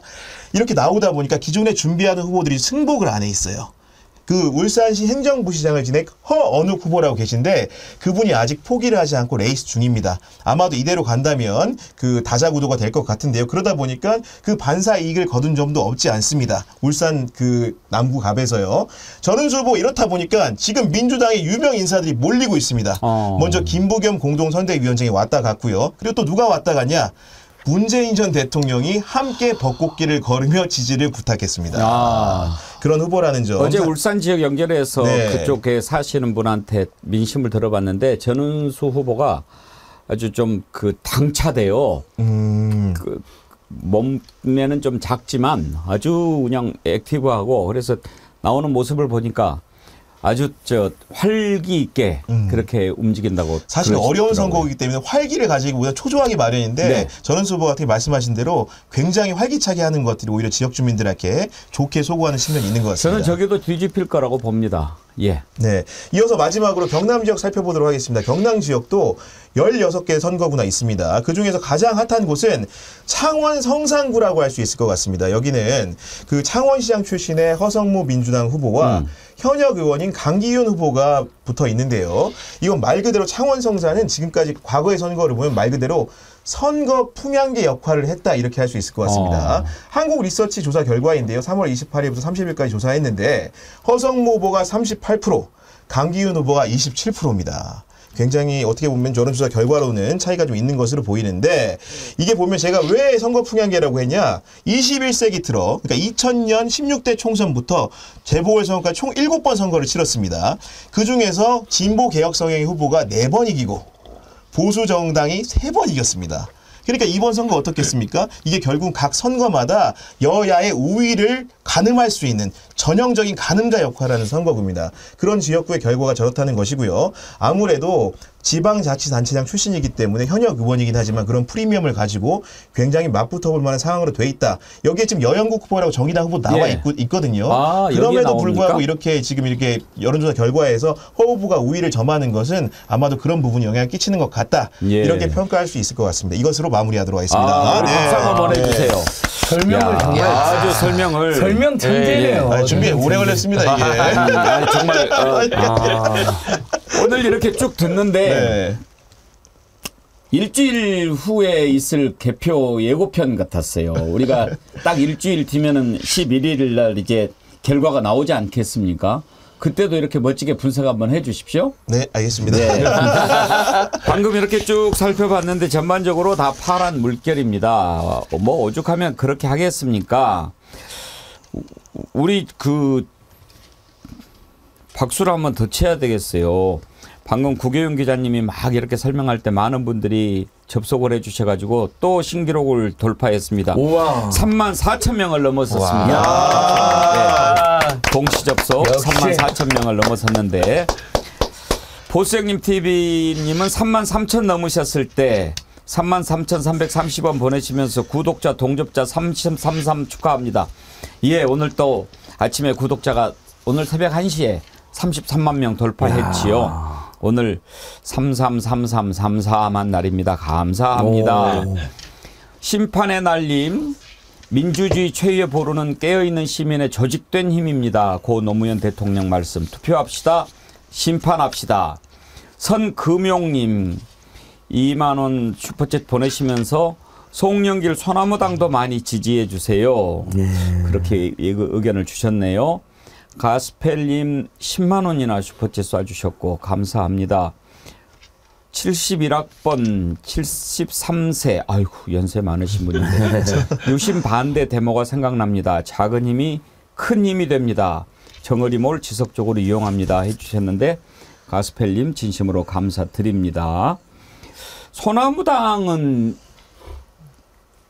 이렇게 나오다 보니까 기존에 준비하는 후보들이 승복을 안 해 있어요. 그 울산시 행정부시장을 지낸 허언욱 후보라고 계신데 그분이 아직 포기를 하지 않고 레이스 중입니다. 아마도 이대로 간다면 그 다자구도가 될 것 같은데요. 그러다 보니까 그 반사 이익을 거둔 점도 없지 않습니다. 울산 그 남구갑에서요. 전은수 후보 이렇다 보니까 지금 민주당의 유명 인사들이 몰리고 있습니다. 먼저 김부겸 공동선대위원장이 왔다 갔고요. 그리고 또 누가 왔다 갔냐? 문재인 전 대통령이 함께 벚꽃길을 걸으며 지지를 부탁했습니다. 그런 후보라는 점. 어제 울산 지역 연결해서 네. 그쪽에 사시는 분한테 민심을 들어봤는데 전은수 후보가 아주 좀 그 당차대요. 그 몸매는 좀 작지만 아주 그냥 액티브하고 그래서 나오는 모습을 보니까 아주 활기 있게 그렇게 움직인다고. 사실 어려운 선거이기 때문에 활기를 가지기보다 초조하기 마련인데 네. 전은수 후보 같은 말씀하신 대로 굉장히 활기차게 하는 것들이 오히려 지역 주민들에게 좋게 소구하는 측면이 있는 것 같습니다. 저는 저기도 뒤집힐 거라고 봅니다. 예. 네. 이어서 마지막으로 경남 지역 살펴보도록 하겠습니다. 경남 지역도 16개 선거구나 있습니다. 그중에서 가장 핫한 곳은 창원 성산구라고 할 수 있을 것 같습니다. 여기는 그 창원시장 출신의 허성무 민주당 후보와 현역 의원인 강기윤 후보가 붙어 있는데요. 이건 말 그대로 창원 성산은 지금까지 과거의 선거를 보면 말 그대로 선거 풍향계 역할을 했다 이렇게 할 수 있을 것 같습니다. 한국 리서치 조사 결과인데요. 3월 28일부터 30일까지 조사했는데 허성무 후보가 38%, 강기윤 후보가 27%입니다. 굉장히 어떻게 보면 여론조사 결과로는 차이가 좀 있는 것으로 보이는데 이게 보면 제가 왜 선거 풍향계라고 했냐. 21세기 들어 그러니까 2000년 16대 총선부터 재보궐선거까지 총 7번 선거를 치렀습니다. 그중에서 진보 개혁 성향의 후보가 4번 이기고 보수 정당이 3번 이겼습니다. 그러니까 이번 선거 어떻겠습니까? 이게 결국 각 선거마다 여야의 우위를 가늠할 수 있는 전형적인 가늠자 역할을 하는 선거구입니다. 그런 지역구의 결과가 저렇다는 것이고요. 아무래도 지방자치단체장 출신이기 때문에 현역 의원이긴 하지만 그런 프리미엄을 가지고 굉장히 맞붙어볼 만한 상황으로 돼 있다. 여기에 지금 여영국 후보라고 정의당 후보 나와 있거든요. 그럼에도 불구하고 이렇게 지금 이렇게 여론조사 결과에서 허 후보가 우위를 점하는 것은 아마도 그런 부분이 영향을 끼치는 것 같다. 이렇게 평가할 수 있을 것 같습니다. 이것으로 마무리하도록 하겠습니다. 박수 한번 보내주세요. 설명을 정말 아주 설명 천재네요. 준비에 오래 걸렸습니다. 이게. 정말 오늘 이렇게 쭉 듣는데 일주일 후에 있을 개표 예고편 같았어요. 우리가 딱 일주일 뒤면은 11일 날 이제 결과가 나오지 않겠습니까? 그때도 이렇게 멋지게 분석 한번 해 주십시오. 네, 알겠습니다. 네. 방금 이렇게 쭉 살펴봤는데 전반적으로 다 파란 물결입니다. 뭐 오죽하면 그렇게 하겠습니까? 우리 그 박수를 한번 더 쳐야 되겠어요. 방금 구교윤 기자님이 막 이렇게 설명할 때 많은 분들이 접속을 해 주셔가지고 또 신기록을 돌파했습니다. 34,000명을 넘었었습니다. 네. 동시 접속 34,000명을 넘어섰는데 보수형님 TV님은 33,000 넘으셨을 때 33,330원 보내시면서 구독자 동접자 33 축하합니다. 예, 오늘 또 아침에 구독자가 오늘 새벽 1시에 33만 명 돌파했지요. 오늘 333334만 날입니다. 감사합니다. 심판의 날림 민주주의 최후의 보루는 깨어있는 시민의 조직된 힘입니다. 고 노무현 대통령 말씀 투표합시다. 심판합시다. 선금용님 2만 원 슈퍼챗 보내시면서 송영길 소나무당도 많이 지지해 주세요. 그렇게 의견을 주셨네요. 가스펠님 10만 원이나 슈퍼챗 쏴주셨고 감사합니다. 71학번 73세 아이고 연세 많으신 분인데 유신 반대 데모가 생각납니다. 작은 힘이 큰 힘이 됩니다. 정어리몰 지속적으로 이용합니다 해주셨는데 가스펠님 진심으로 감사드립니다. 소나무당은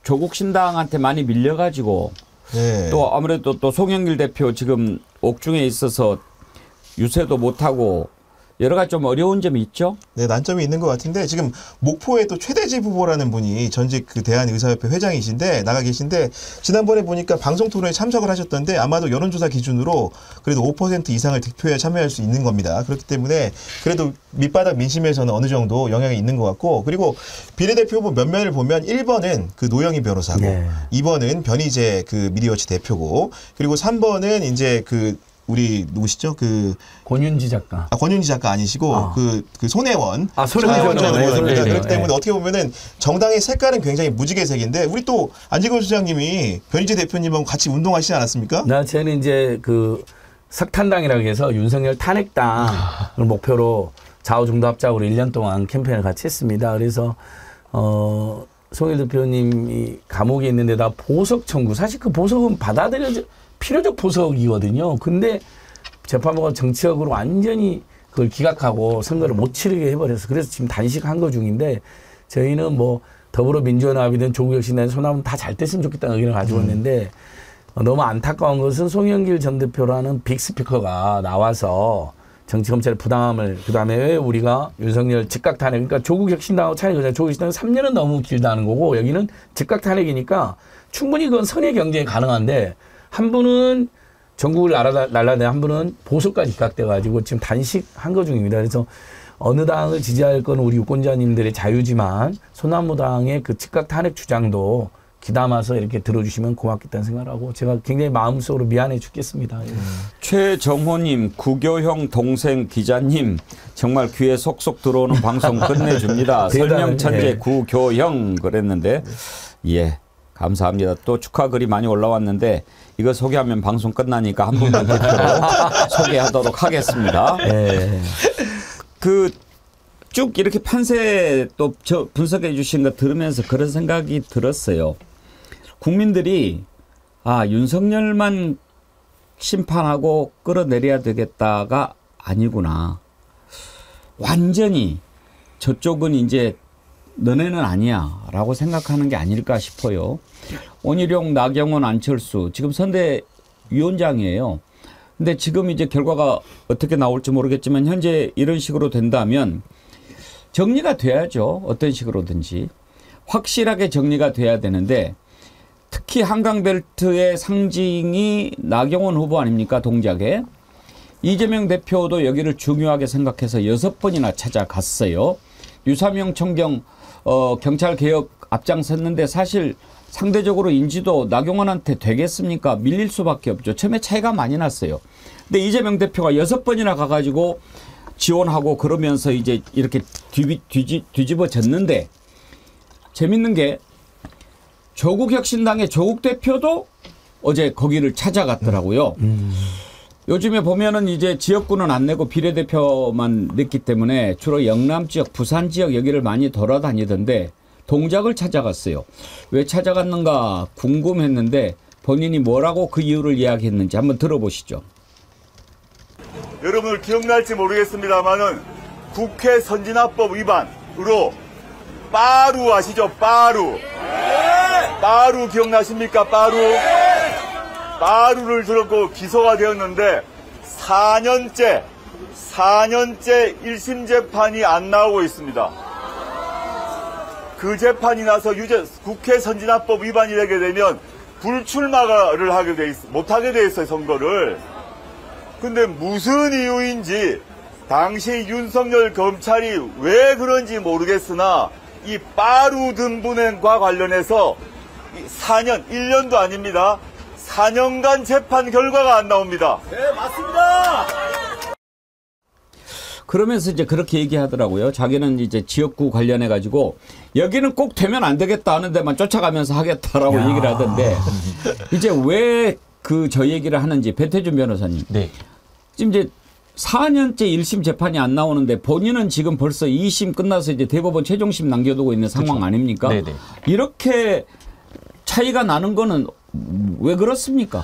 조국 신당한테 많이 밀려가지고 또 아무래도 또 송영길 대표 지금 옥중에 있어서 유세도 못하고 여러 가지 좀 어려운 점이 있죠? 네, 난점이 있는 것 같은데 지금 목포에 또 최대집 후보라는 분이 전직 그 대한의사협회 회장이신데 나가 계신데 지난번에 보니까 방송 토론에 참석을 하셨던데 아마도 여론조사 기준으로 그래도 5% 이상을 득표에 참여할 수 있는 겁니다. 그렇기 때문에 그래도 밑바닥 민심에서는 어느 정도 영향이 있는 것 같고 그리고 비례대표 후보 몇몇을 보면 1번은 그 노영희 변호사고 2번은 변희재 그 미디어워치 대표고 그리고 3번은 이제 그 우리 누구시죠? 그 권윤지 작가. 권윤지 작가 아니시고 그 손혜원. 손혜원 전 의원입니다. 그렇기 때문에 어떻게 보면은 정당의 색깔은 굉장히 무지개색인데 우리 또 안지건 소장님이 변희재 대표님하고 같이 운동하시지 않았습니까? 저는 이제 그 석탄당이라고 해서 윤석열 탄핵당을 목표로 좌우중도합작으로 1년 동안 캠페인을 같이 했습니다. 그래서 송일 대표님이 감옥에 있는데다 보석 청구. 사실 그 보석은 받아들여져 필요적 보석이거든요. 근데 재판부가 정치적으로 완전히 그걸 기각하고 선거를 못 치르게 해버려서 그래서 지금 단식 한거 중인데 저희는 뭐 더불어민주연합이든 조국혁신이든 소나무는 다 잘 됐으면 좋겠다는 의견을 가지고 있는데 너무 안타까운 것은 송영길 전 대표라는 빅스피커가 나와서 정치검찰의 부당함을 그다음에 왜 우리가 윤석열 즉각 탄핵 그러니까 조국혁신당하고 차이가 있잖아요. 조국혁신당은 3년은 너무 길다는 거고 여기는 즉각 탄핵이니까 충분히 그건 선의 경쟁이 가능한데 한 분은 전국을 날라다니 한 분은 보석까지 기각돼가지고 지금 단식한 거 중입니다. 그래서 어느 당을 지지할 건 우리 유권자님들의 자유지만 소나무당의 그 즉각 탄핵 주장도 귀담아서 이렇게 들어주시면 고맙겠다는 생각을 하고 제가 굉장히 마음속으로 미안해 죽겠습니다. 최정호님, 구교형 동생 기자님 정말 귀에 속속 들어오는 방송 끝내줍니다. 설명천재 구교형 그랬는데 예. 감사합니다. 또 축하 글이 많이 올라왔는데 이거 소개하면 방송 끝나니까 한 분만 대표로 소개하도록 하겠습니다. 그 쭉 이렇게 판세 또 저 분석해 주신 거 들으면서 그런 생각이 들었어요. 국민들이 윤석열만 심판하고 끌어내려야 되겠다가 아니구나. 완전히 저쪽은 이제 너네는 아니야 라고 생각하는 게 아닐까 싶어요. 원희룡, 나경원, 안철수 지금 선대위원장이에요. 근데 지금 이제 결과가 어떻게 나올지 모르겠지만 현재 이런 식으로 된다면 정리가 돼야죠. 어떤 식으로든지. 확실하게 정리가 돼야 되는데 특히 한강벨트의 상징이 나경원 후보 아닙니까? 동작에. 이재명 대표도 여기를 중요하게 생각해서 6번이나 찾아갔어요. 유사명 청경 경찰 개혁 앞장섰는데 사실 상대적으로 인지도 나경원한테 되겠습니까? 밀릴 수밖에 없죠. 처음에 차이가 많이 났어요. 근데 이재명 대표가 6번이나 가가지고 지원하고 그러면서 이제 이렇게 뒤집어졌는데 재밌는 게 조국혁신당의 조국 대표도 어제 거기를 찾아갔더라고요. 요즘에 보면은 이제 지역구는 안 내고 비례대표만 냈기 때문에 주로 영남 지역, 부산 지역 여기를 많이 돌아다니던데 동작을 찾아갔어요. 왜 찾아갔는가 궁금했는데 본인이 뭐라고 그 이유를 이야기했는지 한번 들어보시죠. 여러분들 기억날지 모르겠습니다만은 국회 선진화법 위반으로 빠루 아시죠? 빠루. 빠루 기억나십니까? 빠루. 빠루를 들었고 기소가 되었는데 4년째 1심 재판이 안 나오고 있습니다. 그 재판이 나서 국회 선진화법 위반이 되게 되면 불출마를 못하게 돼 있어요, 선거를. 근데 무슨 이유인지 당시 윤석열 검찰이 왜 그런지 모르겠으나 이 빠루 등분과 관련해서 4년, 1년도 아닙니다. 4년간 재판 결과가 안 나옵니다. 네, 맞습니다. 그러면서 이제 그렇게 얘기하더라고요. 자기는 이제 지역구 관련해 가지고 여기는 꼭 되면 안 되겠다 하는 데만 쫓아가면서 하겠다라고 얘기를 하던데 이제 왜 저 얘기를 하는지 배태준 변호사님. 네. 지금 이제 4년째 1심 재판이 안 나오는데 본인은 지금 벌써 2심 끝나서 이제 대법원 최종심 남겨두고 있는 상황 그렇죠. 아닙니까? 네네. 이렇게 차이가 나는 거는 왜 그렇습니까?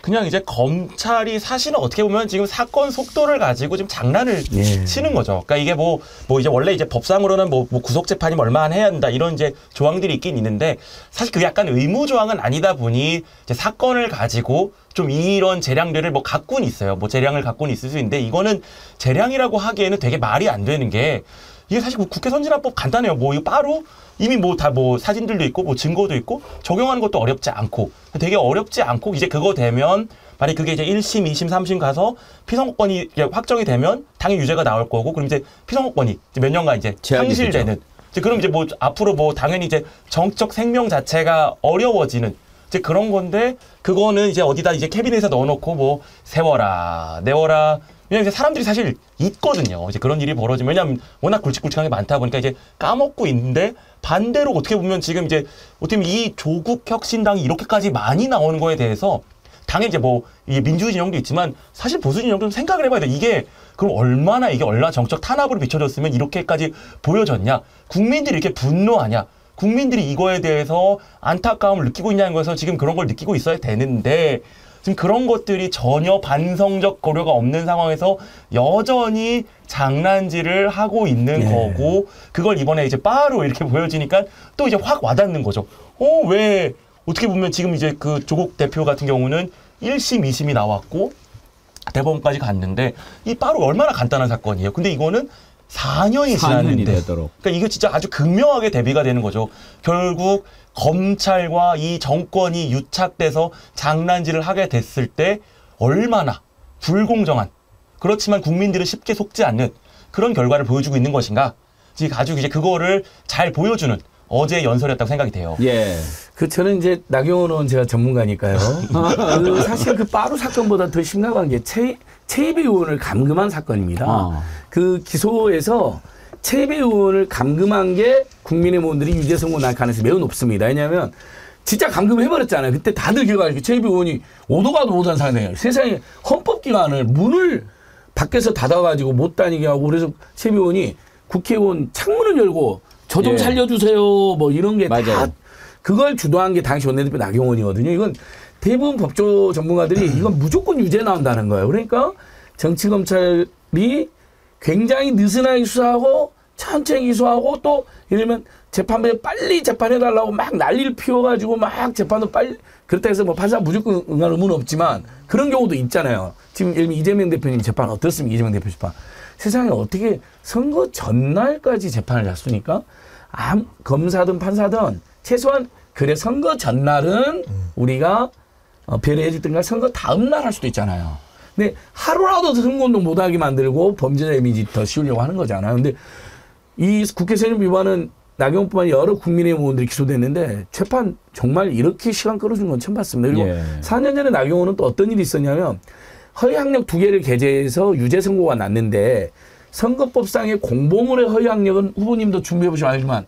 그냥 이제 검찰이 사실은 어떻게 보면 지금 사건 속도를 가지고 지금 장난을 치는 거죠. 그러니까 이게 뭐 이제 원래 이제 법상으로는 뭐 구속 재판이 얼마나 해야 한다 이런 이제 조항들이 있긴 있는데 사실 그게 약간 의무 조항은 아니다 보니 이제 사건을 가지고 좀 이런 재량들을 뭐 갖고는 있어요. 뭐 재량을 갖고는 있을 수 있는데 이거는 재량이라고 하기에는 되게 말이 안 되는 게 이게 사실 뭐 국회 선진화법 간단해요. 뭐 이거 바로 이미 뭐 다 뭐 사진들도 있고 뭐 증거도 있고 적용하는 것도 어렵지 않고 되게 어렵지 않고 이제 그거 되면 만약 그게 이제 1심, 2심, 3심 가서 피선거권이 확정이 되면 당연히 유죄가 나올 거고 그럼 이제 피선거권이 이제 몇 년간 이제 상실되는 이제 그럼 이제 뭐 앞으로 뭐 당연히 이제 정적 생명 자체가 어려워지는 이제 그런 건데 그거는 이제 어디다 이제 캐비넷에 넣어놓고 뭐 세워라 내워라 왜냐면 이제 사람들이 사실 있거든요. 이제 그런 일이 벌어지면 왜냐면 워낙 굵직굵직한 게 많다 보니까 이제 까먹고 있는데 반대로 어떻게 보면 지금 이제 어떻게 보면 이 조국 혁신당이 이렇게까지 많이 나오는 거에 대해서 당연히 이제 뭐 이게 민주주의 진영도 있지만 사실 보수 진영도 좀 생각을 해봐야 돼. 이게 그럼 얼마나 정적 탄압으로 비춰졌으면 이렇게까지 보여졌냐? 국민들이 이렇게 분노하냐? 국민들이 이거에 대해서 안타까움을 느끼고 있냐는 거에서 지금 그런 걸 느끼고 있어야 되는데 지금 그런 것들이 전혀 반성적 고려가 없는 상황에서 여전히 장난질을 하고 있는 거고 그걸 이번에 이제 바로 이렇게 보여지니까 또 이제 확 와닿는 거죠. 왜 어떻게 보면 지금 이제 그 조국 대표 같은 경우는 1심, 2심이 나왔고 대법원까지 갔는데 이 바로 얼마나 간단한 사건이에요. 근데 이거는 4년이 지났는데 그러니까 이게 진짜 아주 극명하게 대비가 되는 거죠. 결국 검찰과 이 정권이 유착돼서 장난질을 하게 됐을 때 얼마나 불공정한 그렇지만 국민들은 쉽게 속지 않는 그런 결과를 보여주고 있는 것인가 가지고 이제 그거를 잘 보여주는 어제 연설이었다고 생각이 돼요. 예. 저는 이제 나경원 의원 제가 전문가니까요. 사실 그 빠루 사건보다 더 심각한 게 최이배 의원을 감금한 사건입니다. 그 기소에서 최이배 의원을 감금한 게 국민의 의원들이 유죄 선고 날 가능성이 매우 높습니다. 왜냐하면 진짜 감금해버렸잖아요. 그때 다들 기억하시고 최이배 의원이 오도 가도 못한 상황이에요. 세상에 헌법기관을 문을 밖에서 닫아가지고 못 다니게 하고 그래서 최이배 의원이 국회의원 창문을 열고 저 좀 살려주세요 뭐 이런 게 다 그걸 주도한 게 당시 원내대표 나경원이거든요. 이건 대부분 법조 전문가들이 이건 무조건 유죄 나온다는 거예요. 그러니까 정치검찰이 굉장히 느슨하게 수사하고 천천히 기소하고 또 예를 들면 재판부에 빨리 재판해달라고 막 난리를 피워가지고 막 재판도 빨리 그렇다 해서 뭐 판사 무조건 응할 의무는 없지만 그런 경우도 있잖아요. 지금 예를 들면 이재명 대표님 재판 어떻습니까? 이재명 대표 재판. 세상에 어떻게 선거 전날까지 재판을 잡습니까? 검사든 판사든 최소한 그래 선거 전날은 우리가 배려해 주든가 선거 다음 날 할 수도 있잖아요. 근데 하루라도 선거운동 못하게 만들고 범죄자 이미지 더 씌우려고 하는 거잖아요. 근데 이 국회 선임 위반은 나경원뿐만 아니라 여러 국민의힘 의원들이 기소됐는데 재판 정말 이렇게 시간 끌어준 건 처음 봤습니다. 그리고 4년 전에 나경원은 또 어떤 일이 있었냐면 허위 학력 2개를 게재해서 유죄 선고가 났는데 선거법상의 공보물의 허위 학력은 후보님도 준비해 보시면 알지만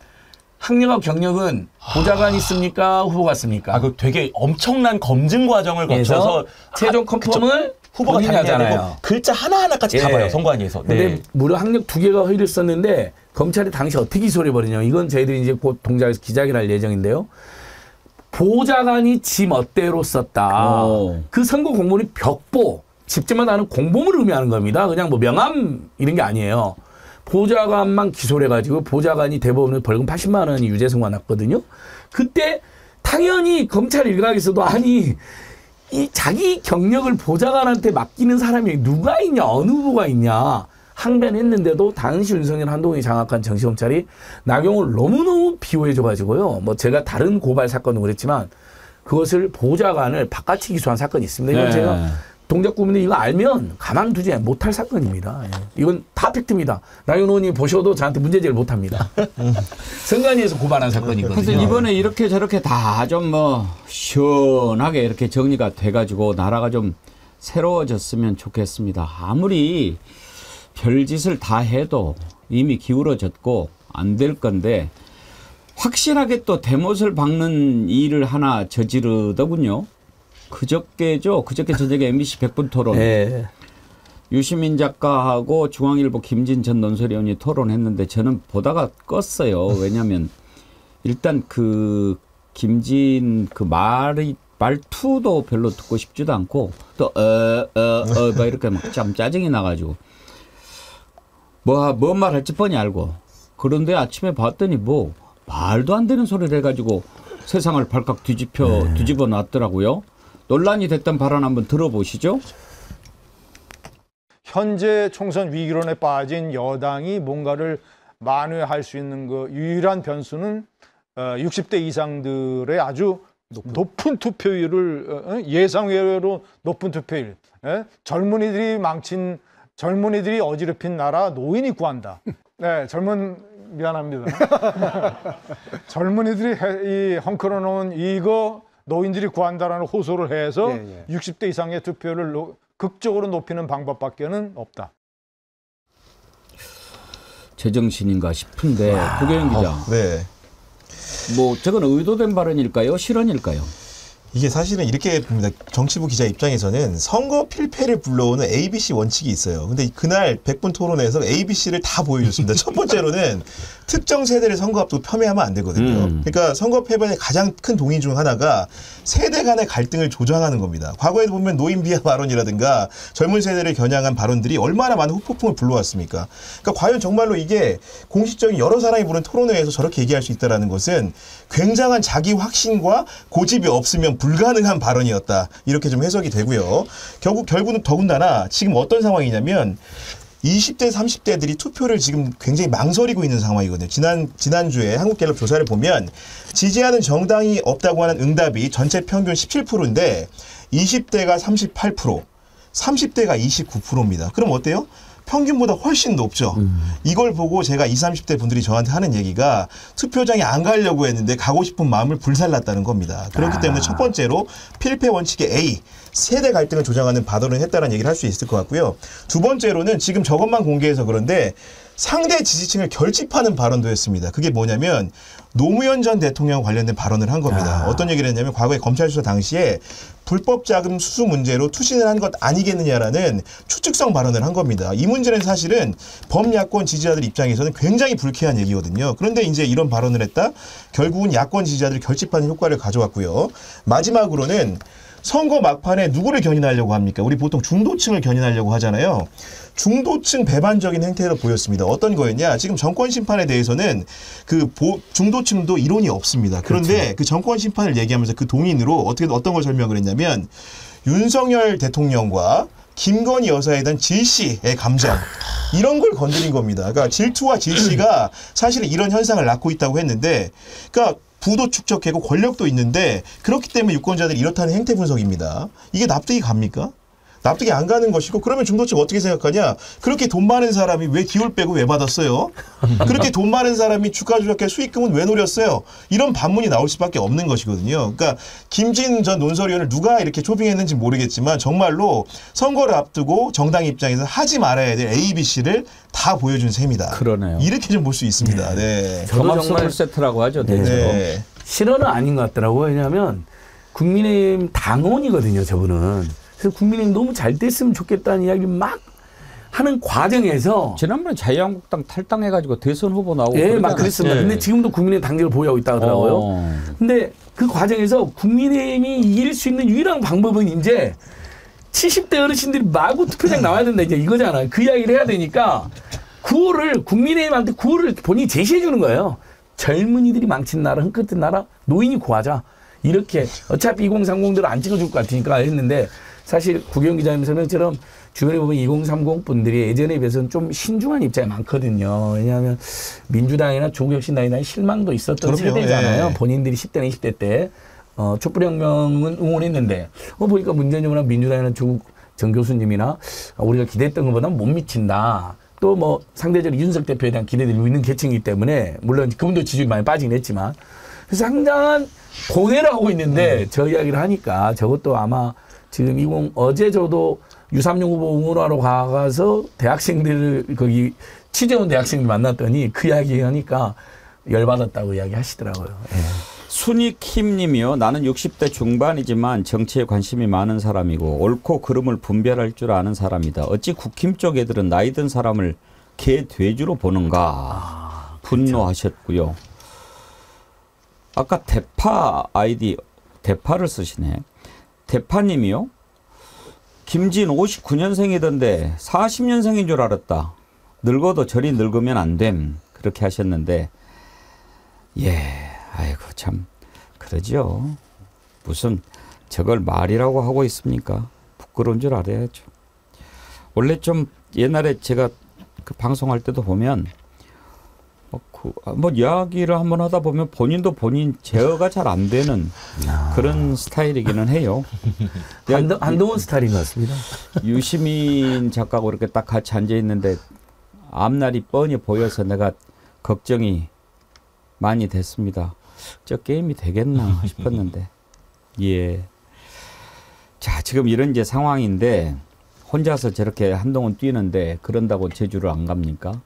학력과 경력은 보좌관이 있습니까? 후보가 있습니까? 그 되게 엄청난 검증 과정을 거쳐서 최종 컨펌을 후보가 당연하잖아요. 글자 하나하나까지 다 봐요. 선관위에서. 근데 무려 학력 2개가 허위를 썼는데 검찰이 당시 어떻게 기소를 해버리냐. 이건 저희들이 이제 곧 동작에서 기자회견 할 예정인데요. 보좌관이 지 멋대로 썼다. 그 선거 공무원이 벽보, 직접만 하는 공보물을 의미하는 겁니다. 그냥 뭐 명함 이런 게 아니에요. 보좌관만 기소를 해가지고 보좌관이 대법원에 벌금 80만 원이 유죄 선고가 났거든요. 그때 당연히 검찰 일각에서도 아니 이 자기 경력을 보좌관한테 맡기는 사람이 누가 있냐, 어느 후보가 있냐 항변했는데도 당시 윤석열 한동훈이 장악한 정치검찰이 나경원을 너무너무 비호해줘가지고요. 뭐 제가 다른 고발 사건도 그랬지만 그것을 보좌관을 바깥이 기소한 사건이 있습니다. 이건 제가 동작구민들 이거 알면 가만두지 못할 사건입니다. 이건 다 팩트입니다. 나경원 의원님 보셔도 저한테 문제제기를 못합니다. 선관위에서 고발한 사건이거든요. 그래서 이번에 이렇게 저렇게 다 좀 뭐 시원하게 이렇게 정리가 돼가지고 나라가 좀 새로워졌으면 좋겠습니다. 아무리 별짓을 다 해도 이미 기울어졌고 안 될 건데 확실하게 또 대못을 박는 일을 하나 저지르더군요. 그저께죠. 그저께 저녁에 MBC 100분 토론. 유시민 작가하고 중앙일보 김진 전 논설위원이 토론했는데 저는 보다가 껐어요. 왜냐하면 일단 그 김진 그 말투도 별로 듣고 싶지도 않고 또 막 이렇게 막 참 짜증이 나가지고 뭔 말 할지 뻔히 알고 그런데 아침에 봤더니 뭐 말도 안 되는 소리를 해가지고 세상을 발칵 뒤집어 놨더라고요. 논란이 됐던 발언 한번 들어보시죠. 현재 총선 위기론에 빠진 여당이 뭔가를 만회할 수 있는 그 유일한 변수는 60대 이상들의 아주 높은 투표율을 예상외로 높은 투표율. 젊은이들이 어지럽힌 나라 노인이 구한다. 네, 미안합니다. 젊은이들이 이 헝클어 놓은 이거 노인들이 구한다라는 호소를 해서 60대 이상의 투표를 극적으로 높이는 방법밖에는 없다. 제정신인가 싶은데 구경영 기자. 뭐 저건 의도된 발언일까요? 실언일까요? 이게 사실은 이렇게 봅니다. 정치부 기자 입장에서는 선거 필패를 불러오는 ABC 원칙이 있어요. 근데 그날 100분 토론에서 ABC를 다 보여줬습니다. 첫 번째로는 특정 세대를 선거 앞두고 폄훼하면 안 되거든요. 그러니까 선거 패배의 가장 큰 동인 중 하나가 세대 간의 갈등을 조장하는 겁니다. 과거에 보면 노인 비하 발언이라든가 젊은 세대를 겨냥한 발언들이 얼마나 많은 후폭풍을 불러왔습니까? 그러니까 과연 정말로 이게 공식적인 여러 사람이 부른 토론회에서 저렇게 얘기할 수 있다는 것은 굉장한 자기 확신과 고집이 없으면 불가능한 발언이었다. 이렇게 좀 해석이 되고요. 결국은 더군다나 지금 어떤 상황이냐면 20대, 30대들이 투표를 지금 굉장히 망설이고 있는 상황이거든요. 지난주에 한국갤럽 조사를 보면 지지하는 정당이 없다고 하는 응답이 전체 평균 17%인데 20대가 38%, 30대가 29%입니다. 그럼 어때요? 평균보다 훨씬 높죠. 이걸 보고 제가 20, 30대 분들이 저한테 하는 얘기가 투표장에 안 가려고 했는데 가고 싶은 마음을 불살랐다는 겁니다. 그렇기 때문에 첫 번째로 필패 원칙의 A, 세대 갈등을 조장하는 발언을 했다는 얘기를 할 수 있을 것 같고요. 두 번째로는 지금 저것만 공개해서 그런데 상대 지지층을 결집하는 발언도 했습니다. 그게 뭐냐면 노무현 전 대통령 관련된 발언을 한 겁니다. 어떤 얘기를 했냐면 과거에 검찰 수사 당시에 불법 자금 수수 문제로 투신을 한 것 아니겠느냐라는 추측성 발언을 한 겁니다. 이 문제는 사실은 범야권 지지자들 입장에서는 굉장히 불쾌한 얘기거든요. 그런데 이제 이런 발언을 했다? 결국은 야권 지지자들을 결집하는 효과를 가져왔고요. 마지막으로는 선거 막판에 누구를 견인하려고 합니까? 우리 보통 중도층을 견인하려고 하잖아요. 중도층 배반적인 행태로 보였습니다. 어떤 거였냐? 지금 정권 심판에 대해서는 중도층도 이론이 없습니다. 그런데 그렇죠. 그 정권 심판을 얘기하면서 그 동인으로 어떤 걸 설명을 했냐면 윤석열 대통령과 김건희 여사에 대한 질시의 감정 이런 걸 건드린 겁니다. 그러니까 질투와 질시가 사실은 이런 현상을 낳고 있다고 했는데, 그러니까 부도 축적하고 권력도 있는데 그렇기 때문에 유권자들이 이렇다는 행태 분석입니다. 이게 납득이 갑니까? 납득이 안 가는 것이고, 그러면 중도층 어떻게 생각하냐? 그렇게 돈 많은 사람이 왜 기울 빼고 왜 받았어요? 그렇게 돈 많은 사람이 주가 조작해 수익금은 왜 노렸어요? 이런 반문이 나올 수밖에 없는 것이거든요. 그러니까 김진 전 논설위원을 누가 이렇게 초빙했는지 모르겠지만 정말로 선거를 앞두고 정당 입장에서 하지 말아야 될 A, B, C를 다 보여준 셈이다. 그러네요. 이렇게 좀 볼 수 있습니다. 네. 저도 정말 세트라고 하죠. 네. 실언은 아닌 것 같더라고요. 왜냐하면 국민의힘 당원이거든요. 저분은. 그래서 국민의힘 너무 잘 됐으면 좋겠다는 이야기를 막 하는 과정에서 지난번에 자유한국당 탈당해가지고 대선 후보 나오고 예, 막 그랬습니다. 근데 지금도 국민의힘 당직을 보유하고 있다고 하더라고요. 근데 그 과정에서 국민의힘이 이길 수 있는 유일한 방법은 이제 70대 어르신들이 마구 투표장 나와야 된다 이제 이거잖아요. 그 이야기를 해야 되니까 구호를 국민의힘한테 구호를 본인이 제시해 주는 거예요. 젊은이들이 망친 나라, 흔끝든 나라, 노인이 구하자. 이렇게 어차피 2030들은 안 찍어줄 것 같으니까 했는데, 사실 구경 기자님 설명처럼 주변에 보면 2030 분들이 예전에 비해서는 좀 신중한 입장이 많거든요. 왜냐하면 민주당이나 조국혁신당이나 실망도 있었던 그럼요. 세대잖아요. 예. 본인들이 10대나 20대 때 촛불혁명은 응원했는데 보니까 문재인이나 민주당이나 조국 정 교수님이나 우리가 기대했던 것보다 못 미친다. 또 뭐 상대적으로 윤석 대표에 대한 기대들이 있는 계층이기 때문에 물론 그분도 지지율이 많이 빠지긴 했지만, 그래서 상당한 고뇌를 하고 있는데 저 이야기를 하니까 저것도 아마 지금 어제 저도 유삼룡 후보 응원하러 가서 대학생들을 거기 취재원 대학생들 만났더니 그 이야기 하니까 열받았다고 이야기 하시더라고요. 예. 순이킴 님이요. 나는 60대 중반이지만 정치에 관심이 많은 사람이고 옳고 그름을 분별할 줄 아는 사람이다. 어찌 국힘 쪽 애들은 나이 든 사람을 개 돼지로 보는가. 분노하셨고요. 아까 대파 아이디 대파를 쓰시네. 대파님이요. 김진 59년생이던데 40년생인 줄 알았다. 늙어도 저리 늙으면 안 됨. 그렇게 하셨는데, 예, 아이고 참 그러죠. 무슨 저걸 말이라고 하고 있습니까? 부끄러운 줄 알아야죠. 원래 좀 옛날에 제가 그 방송할 때도 보면 뭐 이야기를 한번 하다 보면 본인도 본인 제어가 잘 안 되는 그런 스타일이기는 해요. 한동훈 스타일인 것 같습니다. 유시민 작가하고 이렇게 딱 같이 앉아 있는데 앞날이 뻔히 보여서 내가 걱정이 많이 됐습니다. 저 게임이 되겠나 싶었는데. 예. 자, 지금 이런 이제 상황인데 혼자서 저렇게 한동안 뛰는데 그런다고 제주를 안 갑니까?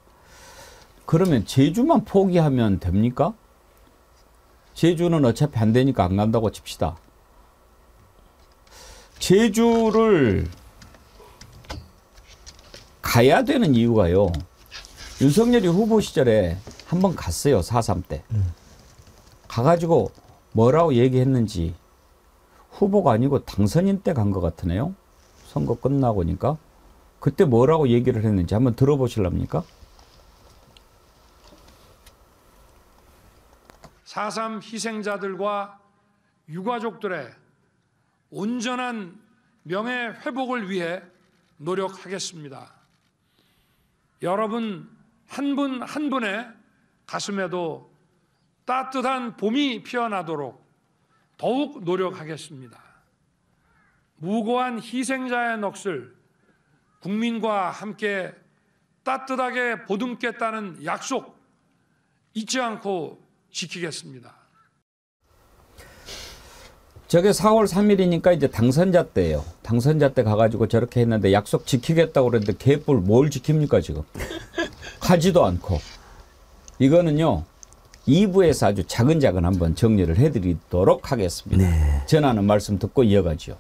그러면 제주만 포기하면 됩니까? 제주는 어차피 안 되니까 안 간다고 칩시다. 제주를 가야 되는 이유가요. 윤석열이 후보 시절에 한번 갔어요. 4.3 때. 가가지고 뭐라고 얘기했는지 후보가 아니고 당선인 때 간 것 같으네요. 선거 끝나고 니까. 그때 뭐라고 얘기를 했는지 한번 들어보실랍니까? 4.3 희생자들과 유가족들의 온전한 명예 회복을 위해 노력하겠습니다. 여러분 한 분 한 분의 가슴에도 따뜻한 봄이 피어나도록 더욱 노력하겠습니다. 무고한 희생자의 넋을 국민과 함께 따뜻하게 보듬겠다는 약속 잊지 않고 지키겠습니다. 저게 4월 3일이니까 이제 당선자 때예요. 당선자 때 가가지고 저렇게 했는데 약속 지키겠다고 그랬는데 개뿔 뭘 지킵니까 지금. 하지도 않고. 이거는요. 2부에서 아주 차근차근 한번 정리를 해드리도록 하겠습니다. 네. 전하는 말씀 듣고 이어가죠.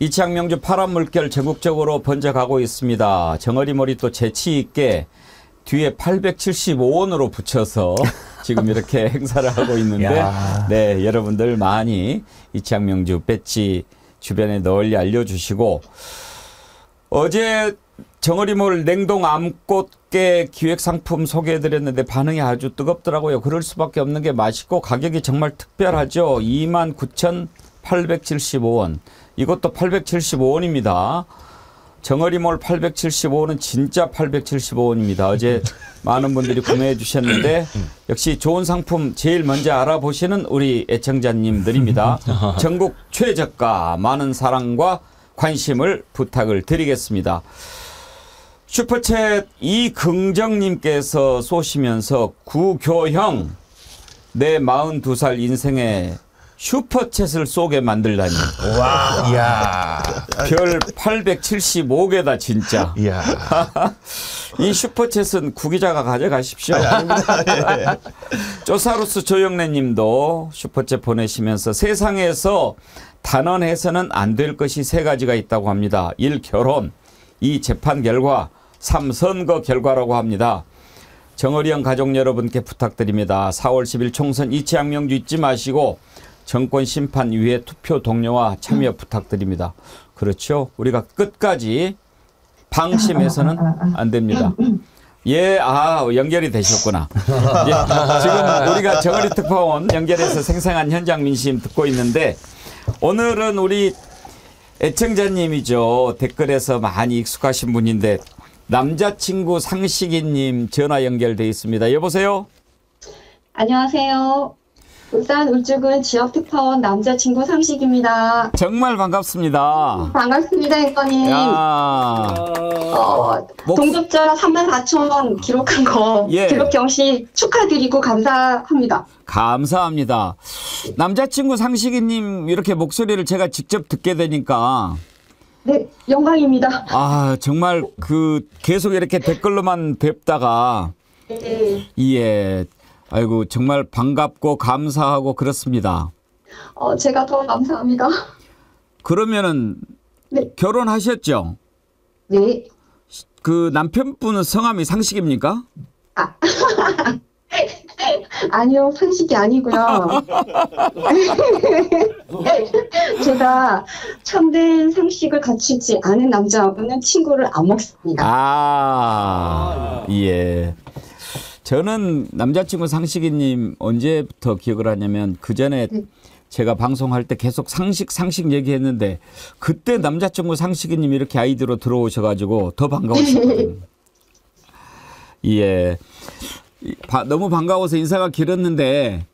이창명주 파란 물결 전국적으로 번져가고 있습니다. 정어리머리 또 재치 있게 뒤에 875원으로 붙여서 지금 이렇게 행사를 하고 있는데 네, 여러분들 많이 이창명주 배지 주변에 널리 알려주시고 어제 정어리몰 냉동 암꽃게 기획상품 소개해드렸는데 반응이 아주 뜨겁더라고요. 그럴 수밖에 없는 게 맛있고 가격이 정말 특별하죠. 29,875원. 이것도 875원입니다. 정어리몰 875원은 진짜 875원입니다. 어제 많은 분들이 구매해 주셨는데 역시 좋은 상품 제일 먼저 알아보시는 우리 애청자님들입니다. 전국 최저가 많은 사랑과 관심을 부탁을 드리겠습니다. 슈퍼챗 이긍정님께서 쏘시면서 구교형 내 42살 인생에 슈퍼챗을 쏘게 만들다니. 와, 이야. 별 875개다 진짜. 이야. 이 슈퍼챗은 구기자가 가져가십시오. 쪼사루스 조영래 님도 슈퍼챗 보내시면서 세상에서 단언해서는 안 될 것이 3가지가 있다고 합니다. 1. 결혼, 2. 재판 결과, 3. 선거 결과라고 합니다. 정어리형 가족 여러분께 부탁드립니다. 4월 10일 총선 이창명주 잊지 마시고 정권심판위에 투표 동료와 참여 부탁드립니다. 그렇죠. 우리가 끝까지 방심해서는 안 됩니다. 예, 연결이 되셨구나. 예, 지금 우리가 정어리 특파원 연결해서 생생한 현장 민심 듣고 있는데 오늘은 우리 애청자님이죠. 댓글에서 많이 익숙하신 분인데 남자친구 상식이님 전화 연결돼 있습니다. 여보세요? 안녕하세요. 울산 울주군 지역특파원 남자친구 상식입니다. 정말 반갑습니다. 반갑습니다, 앵커님. 동접자 34,000원 기록한 거 기록 경시 축하드리고 감사합니다. 감사합니다. 남자친구 상식이님 이렇게 목소리를 제가 직접 듣게 되니까 네, 영광입니다. 정말 계속 이렇게 댓글로만 뵙다가 예. 아이고 정말 반갑고 감사하고 그렇습니다. 제가 더 감사합니다. 그러면은 결혼하셨죠? 네. 그 남편분은 성함이 상식입니까? 아니요, 상식이 아니고요. 제가 참된 상식을 갖추지 않은 남자하고는 친구를 안 먹습니다. 예. 저는 남자친구 상식이님 언제부터 기억을 하냐면 그 전에 제가 방송할 때 계속 상식 얘기했는데 그때 남자친구 상식이님 이렇게 아이디로 들어오셔가지고 더 반가웠거든요. 예. 너무 반가워서 인사가 길었는데.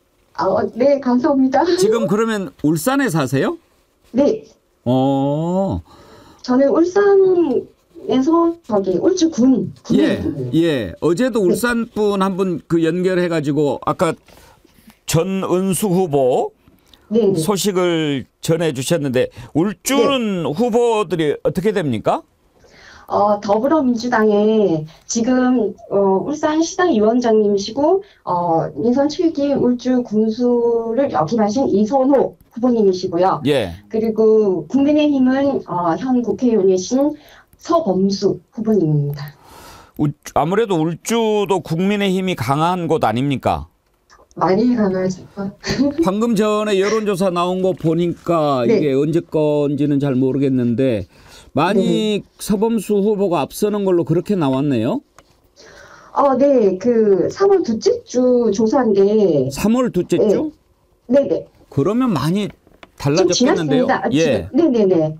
네, 감사합니다. 지금 그러면 울산에 사세요? 네. 저는 울산에서 울주군. 예. 어제도 울산 분 한 분 연결해가지고 아까 전은수 후보 소식을 전해주셨는데 울주는 후보들이 어떻게 됩니까? 더불어민주당에 지금 울산시당위원장님이시고 민선 7기 울주 군수를 역임하신 이선호 후보님이시고요. 그리고 국민의힘은 현 국회의원이신 서범수 후보님입니다. 아무래도 울주도 국민의힘이 강한 곳 아닙니까? 많이 강하죠. 방금 전에 여론조사 나온 거 보니까 이게 언제 건지는 잘 모르겠는데 많이 서범수 후보가 앞서는 걸로 그렇게 나왔네요. 네. 3월 둘째 주 조사인데. 3월 둘째 주? 네네. 그러면 많이 달라졌겠는데요? 예. 네네네.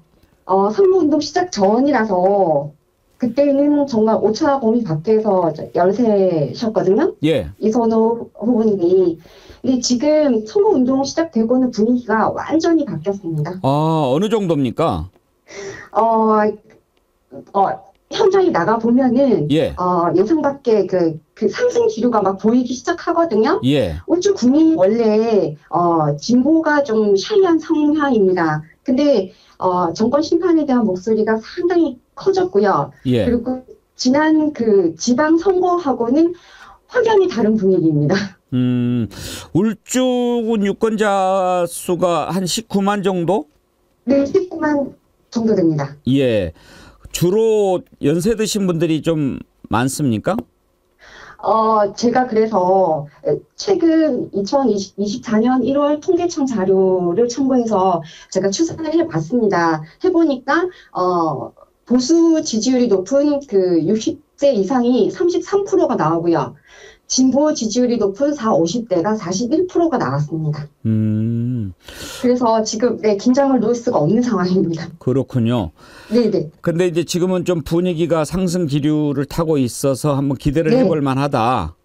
선거운동 시작 전이라서 그때는 정말 오차 범위 밖에서 열세셨거든요. 이선호 후보님이. 근데 지금 선거운동 시작되고는 분위기가 완전히 바뀌었습니다. 어느 정도입니까? 현장에 나가 보면은 예상 밖의 그 상승 기류가 막 보이기 시작하거든요. 울주 국민이 원래 진보가 좀 샤이한 성향입니다. 근데 정권 심판에 대한 목소리가 상당히 커졌고요. 그리고 지난 지방 선거하고는 확연히 다른 분위기입니다. 울주군 유권자 수가 한 19만 정도? 네, 19만 정도 됩니다. 예. 주로 연세 드신 분들이 좀 많습니까? 제가 그래서 최근 2024년 1월 통계청 자료를 참고해서 제가 추산을 해봤습니다. 해보니까, 보수 지지율이 높은 그 60세 이상이 33%가 나오고요. 진보 지지율이 높은 40, 50대가 41%가 나왔습니다. 그래서 지금 긴장을 놓을 수가 없는 상황입니다. 그렇군요. 네네. 근데 이제 지금은 좀 분위기가 상승 기류를 타고 있어서 한번 기대를 해볼 만하다.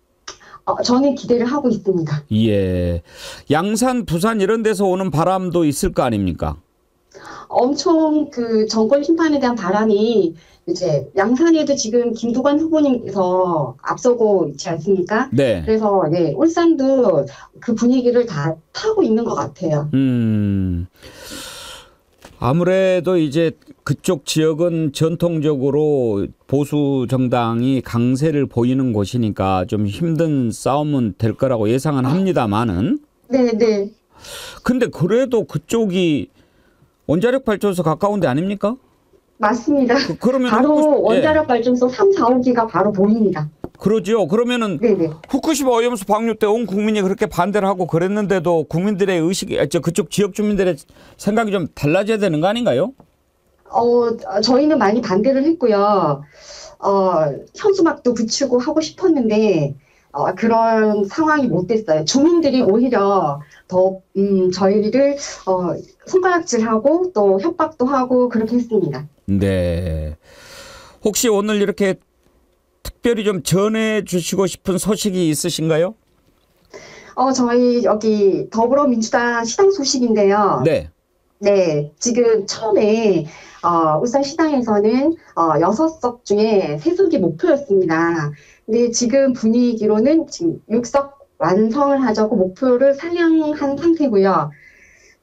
저는 기대를 하고 있습니다. 예. 양산, 부산 이런 데서 오는 바람도 있을 거 아닙니까? 엄청 그 정권 심판에 대한 바람이 이제 양산에도 지금 김두관 후보님께서 앞서고 있지 않습니까? 네. 그래서 울산도 그 분위기를 다 타고 있는 것 같아요. 아무래도 이제 그쪽 지역은 전통적으로 보수 정당이 강세를 보이는 곳이니까 좀 힘든 싸움은 될 거라고 예상은 합니다만은. 네. 근데 그래도 그쪽이 원자력 발전소 가까운 데 아닙니까? 맞습니다. 그러면 바로 원자력 발전소 3, 4호기가 바로 보입니다. 그러죠. 그러면은 후쿠시마 오염수 방류 때 온 국민이 그렇게 반대를 하고 그랬는데도 국민들의 의식이, 그쪽 지역 주민들의 생각이 좀 달라져야 되는 거 아닌가요? 저희는 많이 반대를 했고요. 현수막도 붙이고 하고 싶었는데 그런 상황이 못 됐어요. 주민들이 오히려 더 저희를 손가락질하고 또 협박도 하고 그렇게 했습니다. 네. 혹시 오늘 이렇게 특별히 좀 전해 주시고 싶은 소식이 있으신가요? 저희 여기 더불어민주당 시당 소식인데요. 네, 지금 처음에 울산 시당에서는 6석 중에 3석이 목표였습니다. 근데 지금 분위기로는 지금 6석 완성을 하자고 목표를 상향한 상태고요.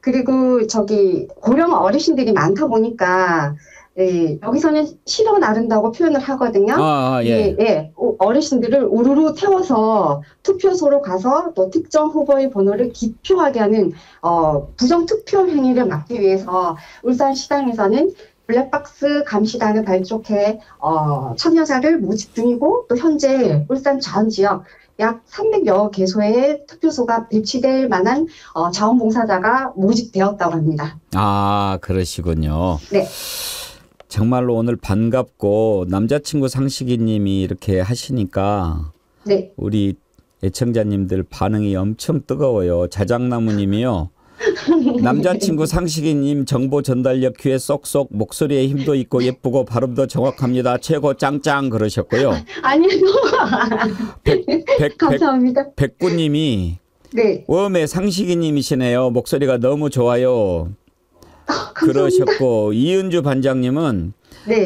그리고 저기 고령 어르신들이 많다 보니까 여기서는 실어 나른다고 표현을 하거든요. 어르신들을 우르르 태워서 투표소로 가서 또 특정 후보의 번호를 기표하게 하는 부정 투표 행위를 막기 위해서 울산시당에서는 블랙박스 감시단을 발족해 참여자를 모집 중이고 또 현재 울산 전 지역 약 300여 개소의 투표소가 배치될 만한 자원봉사자가 모집되었다고 합니다. 아, 그러시군요. 네. 정말로 오늘 반갑고 남자친구 상식이님이 이렇게 하시니까 우리 애청자님들 반응이 엄청 뜨거워요. 자작나무님이요. 남자친구 상식이님 정보 전달력 귀에 쏙쏙 목소리에 힘도 있고 예쁘고 발음도 정확합니다. 최고 짱짱 그러셨고요. 아니요. 감사합니다. 백구님이 웜의 상식이님이시네요. 목소리가 너무 좋아요. 그러셨고 이은주 반장님은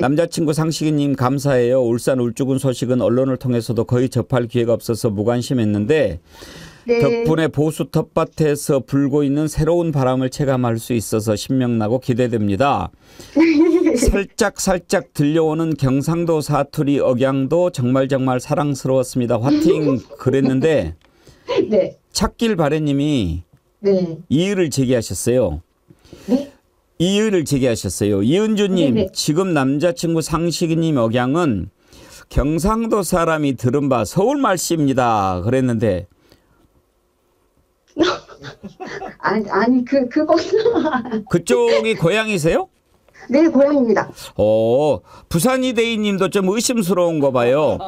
남자친구 상식이님 감사해요. 울산 울주군 소식은 언론을 통해서도 거의 접할 기회가 없어서 무관심했는데 덕분에 보수 텃밭에서 불고 있는 새로운 바람을 체감할 수 있어서 신명나고 기대됩니다. 살짝 들려오는 경상도 사투리 억양도 정말 사랑스러웠습니다. 화팅 그랬는데 찾길 바래님이 이의를 제기하셨어요. 이의를 제기하셨어요. 이은주님 지금 남자친구 상식이님 억양은 경상도 사람이 들은 바 서울 말씨입니다. 그랬는데 아니 그거는 그쪽이 고향이세요? 네, 고향입니다. 부산이대희님도 좀 의심스러운 거 봐요.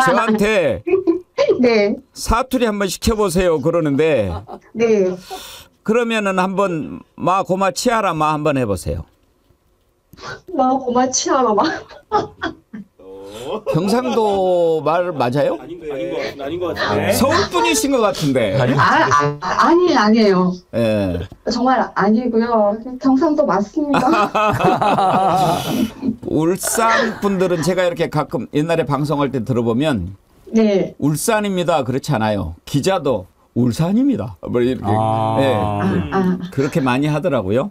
저한테 사투리 한번 시켜보세요 그러는데 그러면은 한번 마 고마 치아라 마 한번 해보세요. 마 고마 치아라 마. 경상도 말 맞아요? 아닌 것 같은데. 서울 분이신 것 같은데. 아니에요. 정말 아니고요. 경상도 맞습니다. 울산 분들은 제가 이렇게 가끔 옛날에 방송할 때 들어보면 울산입니다 그렇지 않아요. 기자도 울산입니다. 뭐 이렇게 그렇게 많이 하더라고요.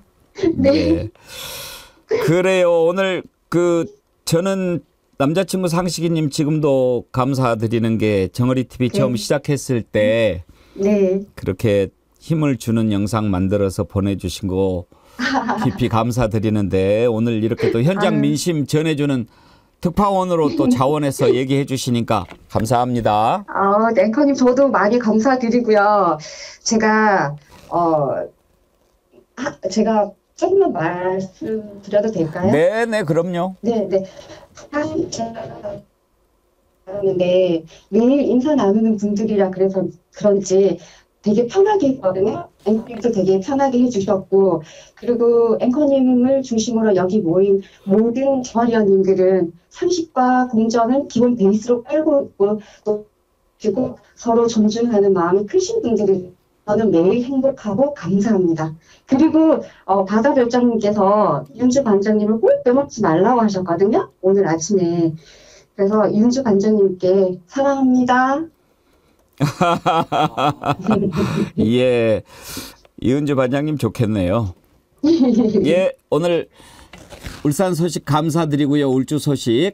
그래요. 오늘 저는 남자친구 상식이님 지금도 감사드리는 게 정어리 TV 처음 시작했을 때 그렇게 힘을 주는 영상 만들어서 보내주신 거 깊이 감사드리는데 오늘 이렇게 또 현장 민심 전해주는 특파원으로 또 자원해서 얘기해 주시니까 감사합니다. 네, 앵커님 저도 많이 감사드리고요. 제가 조금만 말씀드려도 될까요? 네, 그럼요. 네. 사실 제가 매일 인사 나누는 분들이라 그래서 그런지 되게 편하게 했거든요. 앵커님도 되게 편하게 해주셨고, 그리고 앵커님을 중심으로 여기 모인 모든 저위원님들은 상식과 공정은 기본 베이스로 깔고 있고, 또 그리고 서로 존중하는 마음이 크신 분들이 저는 매일 행복하고 감사합니다. 그리고 바다별장님께서 윤주 반장님을 꼭 빼먹지 말라고 하셨거든요. 오늘 아침에. 그래서 윤주 반장님께 사랑합니다. 예, 이은주 반장님 좋겠네요. 예, 오늘 울산 소식 감사드리고요. 울주 소식.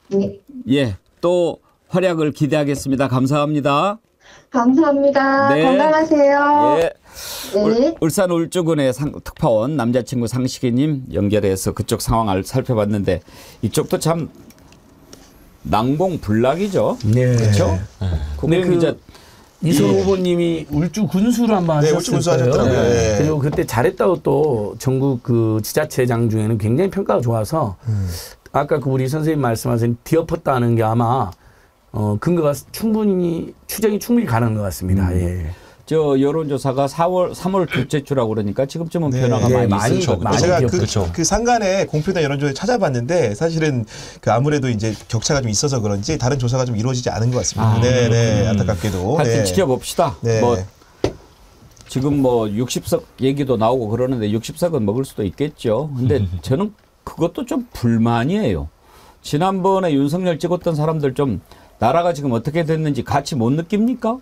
네. 예, 또 활약을 기대하겠습니다. 감사합니다. 감사합니다. 네. 건강하세요. 예. 네. 울산 울주군의 특파원 남자친구 상식이님 연결해서 그쪽 상황을 살펴봤는데 이쪽도 참 난공불락이죠. 네. 그렇죠? 근데 이선 후보님이 울주 군수를 한번 하셨을 울주 군수 하셨더라고요. 거예요. 그리고 그때 잘했다고 또 전국 그 지자체장 중에는 굉장히 평가가 좋아서 아까 그 우리 선생님 말씀하신 뒤엎었다는 게 아마 근거가 추정이 충분히 가능한 것 같습니다. 예. 저 여론조사가 3월 둘째 주라고 그러니까 지금쯤은 변화가 많이 있죠. 제가 그 상간에 공표된 여론조사 찾아봤는데 사실은 아무래도 이제 격차가 좀 있어서 그런지 다른 조사가 좀 이루어지지 않은 것 같습니다. 네, 안타깝게도. 하여튼 지켜봅시다. 네. 지금 60석 얘기도 나오고 그러는데 60석은 먹을 수도 있겠죠. 근데 저는 그것도 좀 불만이에요. 지난번에 윤석열 찍었던 사람들 좀 나라가 지금 어떻게 됐는지 같이 못 느낍니까?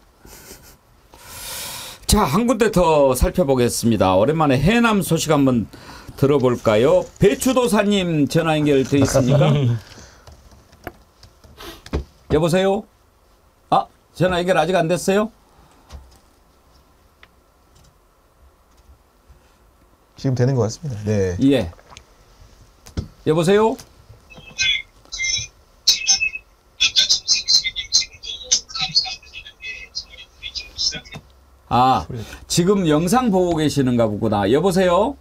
자, 한 군데 더 살펴보겠습니다. 오랜만에 해남 소식 한번 들어볼까요? 배추도사님 전화 연결돼 있습니까? 여보세요? 전화 연결 아직 안 됐어요? 지금 되는 것 같습니다. 네. 예. 여보세요? 지금 영상 보고 계시는가 보구나. 여보세요?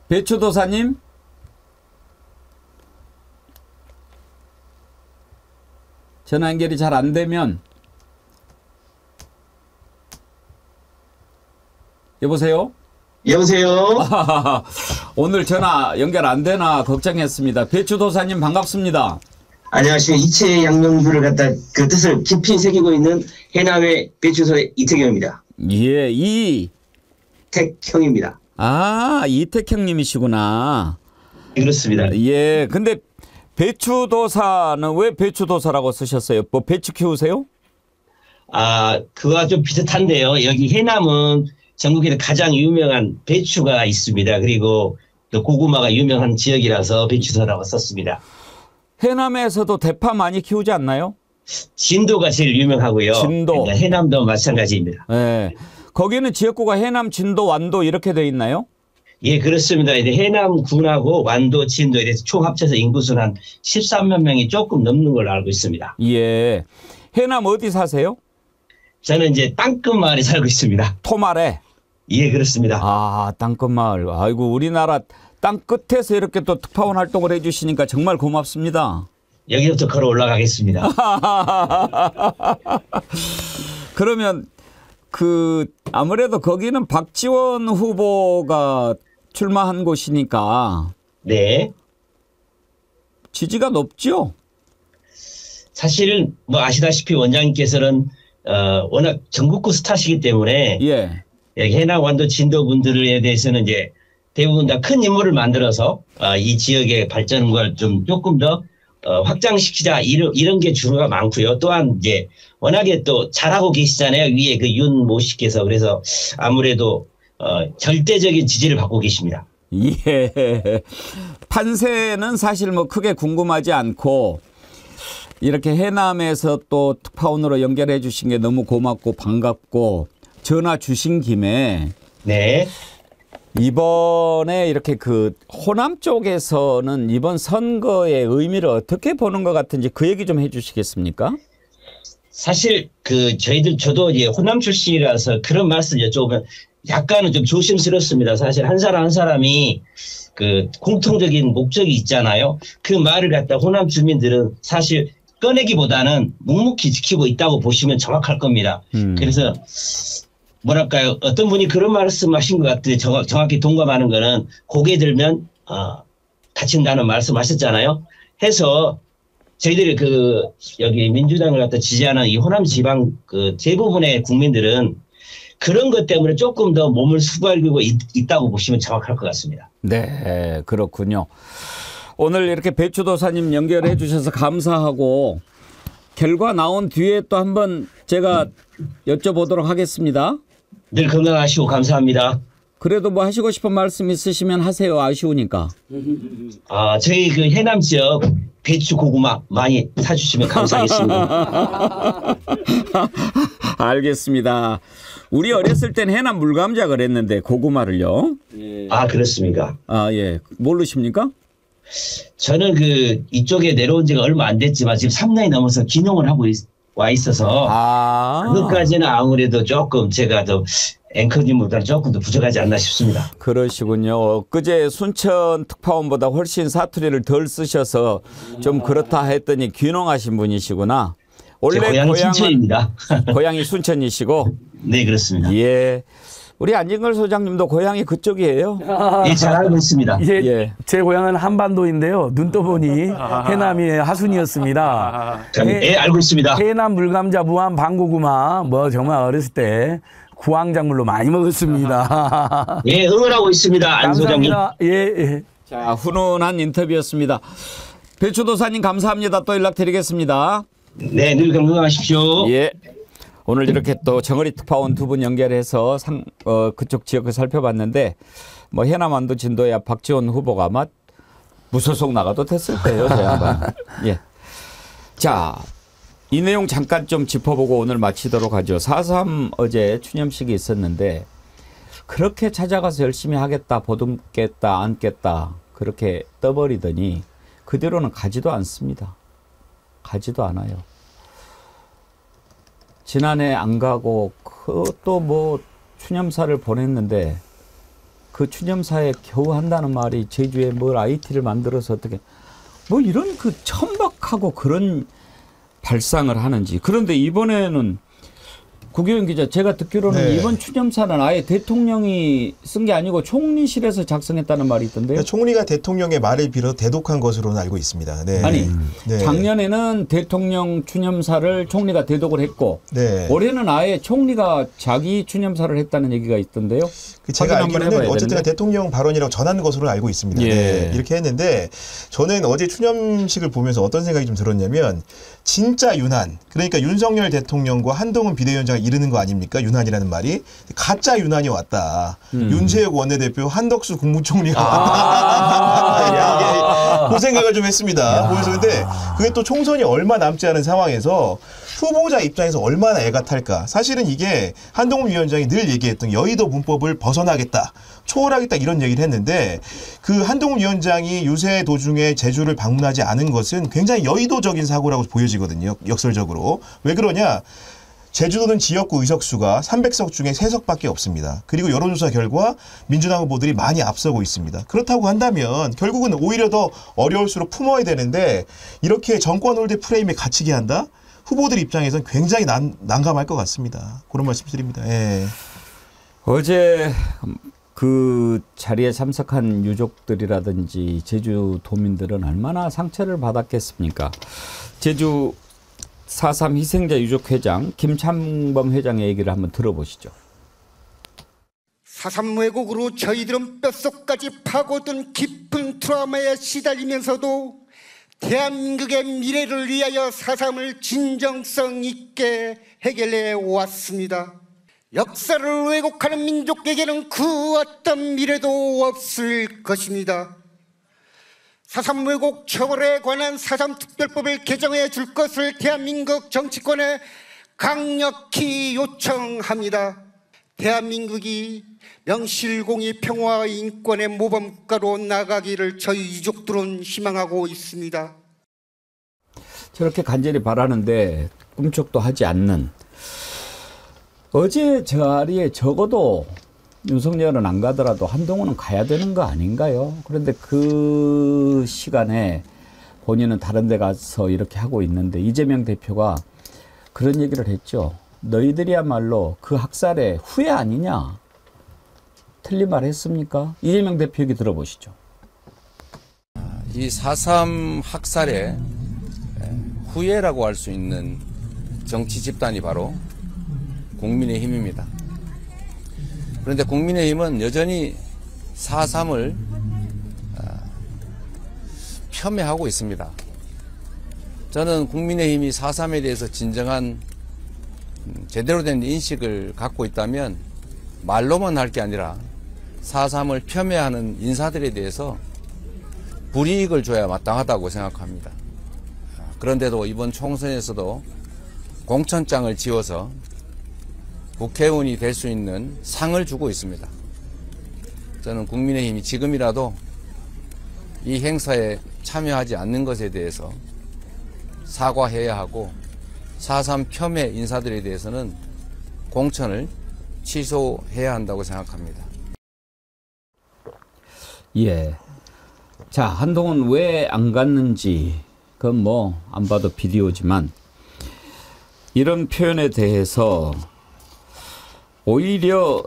배추도사님? 전화 연결이 잘 안 되면 여보세요? 여보세요? 오늘 전화 연결 안 되나 걱정했습니다. 배추도사님 반갑습니다. 안녕하십니까. 이체 양념주를 갖다 그 뜻을 깊이 새기고 있는 해남의 배추소의 이태경입니다. 예, 이택형입니다. 이택형님이시구나. 그렇습니다. 예, 근데 배추도사는 왜 배추도사라고 쓰셨어요? 뭐 배추 키우세요? 그와 좀 비슷한데요. 여기 해남은 전국에서 가장 유명한 배추가 있습니다. 그리고 또 고구마가 유명한 지역이라서 배추도사라고 썼습니다. 해남에서도 대파 많이 키우지 않나요? 진도가 제일 유명하고요. 진도. 그러니까 해남도 마찬가지입니다. 네. 거기는 지역구가 해남, 진도, 완도 이렇게 돼 있나요? 예, 그렇습니다. 이제 해남군하고 완도, 진도에 대해서 총 합쳐서 인구수는 한 13만 명이 조금 넘는 걸로 알고 있습니다. 예. 해남 어디 사세요? 저는 이제 땅끝 마을에 살고 있습니다. 토말에? 예, 그렇습니다. 땅끝 마을. 아이고, 우리나라 땅 끝에서 이렇게 또 특파원 활동을 해주시니까 정말 고맙습니다. 여기부터 걸어 올라가겠습니다. 그러면 아무래도 거기는 박지원 후보가 출마한 곳이니까 네. 지지가 높죠? 사실은 아시다시피 원장님께서는 워낙 전국구 스타시기 때문에 예. 여기 해남 완도 진도 분들에 대해서는 이제 대부분 다 큰 인물을 만들어서 이 지역의 발전을 좀 조금 더 확장시키자 이런 게 주로가 많고요. 또한 이제 워낙에 또 잘하고 계시잖아요. 위에 그 윤모 씨께서. 그래서 아무래도 절대적인 지지를 받고 계십니다. 예. 판세는 사실 크게 궁금하지 않고 이렇게 해남에서 또 특파원으로 연결해 주신 게 너무 고맙고 반갑고 전화 주신 김에 네. 이번에 이렇게 그 호남 쪽에서는 이번 선거의 의미를 어떻게 보는 것 같은지 그 얘기 좀 해주시겠습니까? 사실 저도 이제 호남 출신이라서 그런 말씀 여쭤보면 약간은 좀 조심스럽습니다. 사실 한 사람 한 사람이 그 공통적인 목적이 있잖아요. 그 말을 갖다 호남 주민들은 사실 꺼내기보다는 묵묵히 지키고 있다고 보시면 정확할 겁니다. 그래서 뭐랄까요, 어떤 분이 그런 말씀하신 것 같아요. 정확히 동감하는 거는 고개 들면 다친다는 말씀하셨잖아요. 해서 저희들이 여기 민주당을 갖다 지지하는 이 호남 지방 대부분의 국민들은 그런 것 때문에 조금 더 몸을 수그리고 있다고 보시면 정확할 것 같습니다. 네, 그렇군요. 오늘 이렇게 배추도사님 연결해 주셔서 감사하고 결과 나온 뒤에 또 한번 제가 여쭤보도록 하겠습니다. 늘 건강하시고 감사합니다. 그래도 뭐 하시고 싶은 말씀 있으시면 하세요. 아쉬우니까. 저희 해남 지역 배추 고구마 많이 사주시면 감사하겠습니다. 알겠습니다. 우리 어렸을 땐 해남 물감자 그랬는데 고구마를요. 그렇습니까? 예. 모르십니까? 저는 이쪽에 내려온 지가 얼마 안 됐지만 지금 3년이 넘어서 기농을 하고 와 있어서 그것까지는 아무래도 조금 제가 더 앵커님보다는 조금 더 부족하지 않나 싶습니다. 그러시군요. 그제 순천 특파원보다 훨씬 사투리를 덜 쓰셔서 좀 그렇다 했더니 귀농하신 분이시구나. 원래 고향이 순천입니다. 고향이 순천이시고. 네, 그렇습니다. 예. 우리 안진걸 소장님도 고향이 그쪽이에요? 예, 잘 알고 있습니다. 예. 제 고향은 한반도인데요. 눈 떠보니 해남이 하순이었습니다. 예, 알고 있습니다. 해남 물감자, 무안 방고구마 뭐 정말 어렸을 때 구황작물로 많이 먹었습니다. 예, 응원하고 있습니다. 안 소장님. 예. 자, 훈훈한 인터뷰였습니다. 배추도사님 감사합니다. 또 연락드리겠습니다. 네, 늘 건강하십시오. 예. 오늘 이렇게 또 정어리 특파원 두 분 연결해서 그쪽 지역을 살펴봤는데 뭐 해남안도 진도야 박지원 후보가 아마 무소속 나가도 됐을 거예요. 저 양반. 예. 자, 이 내용 잠깐 좀 짚어보고 오늘 마치도록 하죠. 4.3 어제 추념식이 있었는데 그렇게 찾아가서 열심히 하겠다, 보듬겠다, 안겠다 그렇게 떠버리더니 그대로는 가지도 않습니다. 가지도 않아요. 지난해 안 가고 또 뭐 추념사를 보냈는데 그 추념사에 겨우 한다는 말이 제주에 뭘 IT를 만들어서 어떻게 뭐 이런 천박하고 그런 발상을 하는지. 그런데 이번에는 구교영 기자, 제가 듣기로는 이번 추념사는 아예 대통령이 쓴 게 아니고 총리실에서 작성했다는 말이 있던데요. 그러니까 총리가 대통령의 말을 빌어 대독한 것으로는 알고 있습니다. 네. 아니, 작년에는 대통령 추념사를 총리가 대독을 했고 올해는 아예 총리가 자기 추념사를 했다는 얘기가 있던데요. 제가 알기로는 어쨌든 대통령 발언이라고 전한 것으로 알고 있습니다. 네. 이렇게 했는데 저는 어제 추념식을 보면서 어떤 생각이 좀 들었냐면 진짜 윤한, 그러니까 윤석열 대통령과 한동훈 비대위원장이 이르는 거 아닙니까? 윤한이라는 말이. 가짜 윤한이 왔다. 윤재혁 원내대표, 한덕수 국무총리가 왔다. 그 생각을 좀 했습니다. 보면서 근데 그게 또 총선이 얼마 남지 않은 상황에서 후보자 입장에서 얼마나 애가 탈까. 사실은 이게 한동훈 위원장이 늘 얘기했던 여의도 문법을 벗어나겠다, 초월하겠다 이런 얘기를 했는데 그 한동훈 위원장이 유세 도중에 제주를 방문하지 않은 것은 굉장히 여의도적인 사고라고 보여지거든요. 역설적으로. 왜 그러냐. 제주도는 지역구 의석수가 300석 중에 3석밖에 없습니다. 그리고 여론조사 결과 민주당 후보들이 많이 앞서고 있습니다. 그렇다고 한다면 결국은 오히려 더 어려울수록 품어야 되는데 이렇게 정권 홀대 프레임에 갇히게 한다? 후보들 입장에서는 굉장히 난감할 것 같습니다. 그런 말씀 드립니다. 예. 어제 그 자리에 참석한 유족들이라든지 제주 도민들은 얼마나 상처를 받았겠습니까? 제주 4.3 희생자 유족회장 김창범 회장의 얘기를 한번 들어보시죠. 4.3 왜곡으로 저희들은 뼛속까지 파고든 깊은 트라우마에 시달리면서도 대한민국의 미래를 위하여 4.3을 진정성 있게 해결해 왔습니다. 역사를 왜곡하는 민족에게는 그 어떤 미래도 없을 것입니다. 4.3 왜곡 처벌에 관한 4.3 특별법을 개정해 줄 것을 대한민국 정치권에 강력히 요청합니다. 대한민국이 명실공히 평화와 인권의 모범가로 나가기를 저희 유족들은 희망하고 있습니다. 저렇게 간절히 바라는데 꿈쩍도 하지 않는, 어제 자리에 적어도 윤석열은 안 가더라도 한동훈은 가야 되는 거 아닌가요? 그런데 그 시간에 본인은 다른 데 가서 이렇게 하고 있는데 이재명 대표가 그런 얘기를 했죠. 너희들이야말로 그 학살의 후회 아니냐? 틀린 말 했습니까? 이재명 대표 얘기 들어보시죠. 이 4.3 학살의 후예라고 할 수 있는 정치 집단이 바로 국민의힘입니다. 그런데 국민의힘은 여전히 4.3을 폄훼하고 있습니다. 저는 국민의힘이 4.3에 대해서 진정한 제대로 된 인식을 갖고 있다면 말로만 할 게 아니라 4.3을 폄훼하는 인사들에 대해서 불이익을 줘야 마땅하다고 생각합니다. 그런데도 이번 총선에서도 공천장을 지어서 국회의원이 될 수 있는 상을 주고 있습니다. 저는 국민의힘이 지금이라도 이 행사에 참여하지 않는 것에 대해서 사과해야 하고 4.3 폄훼 인사들에 대해서는 공천을 취소해야 한다고 생각합니다. 예. 자, 한동훈 왜 안 갔는지 그건 뭐 안 봐도 비디오지만 이런 표현에 대해서 오히려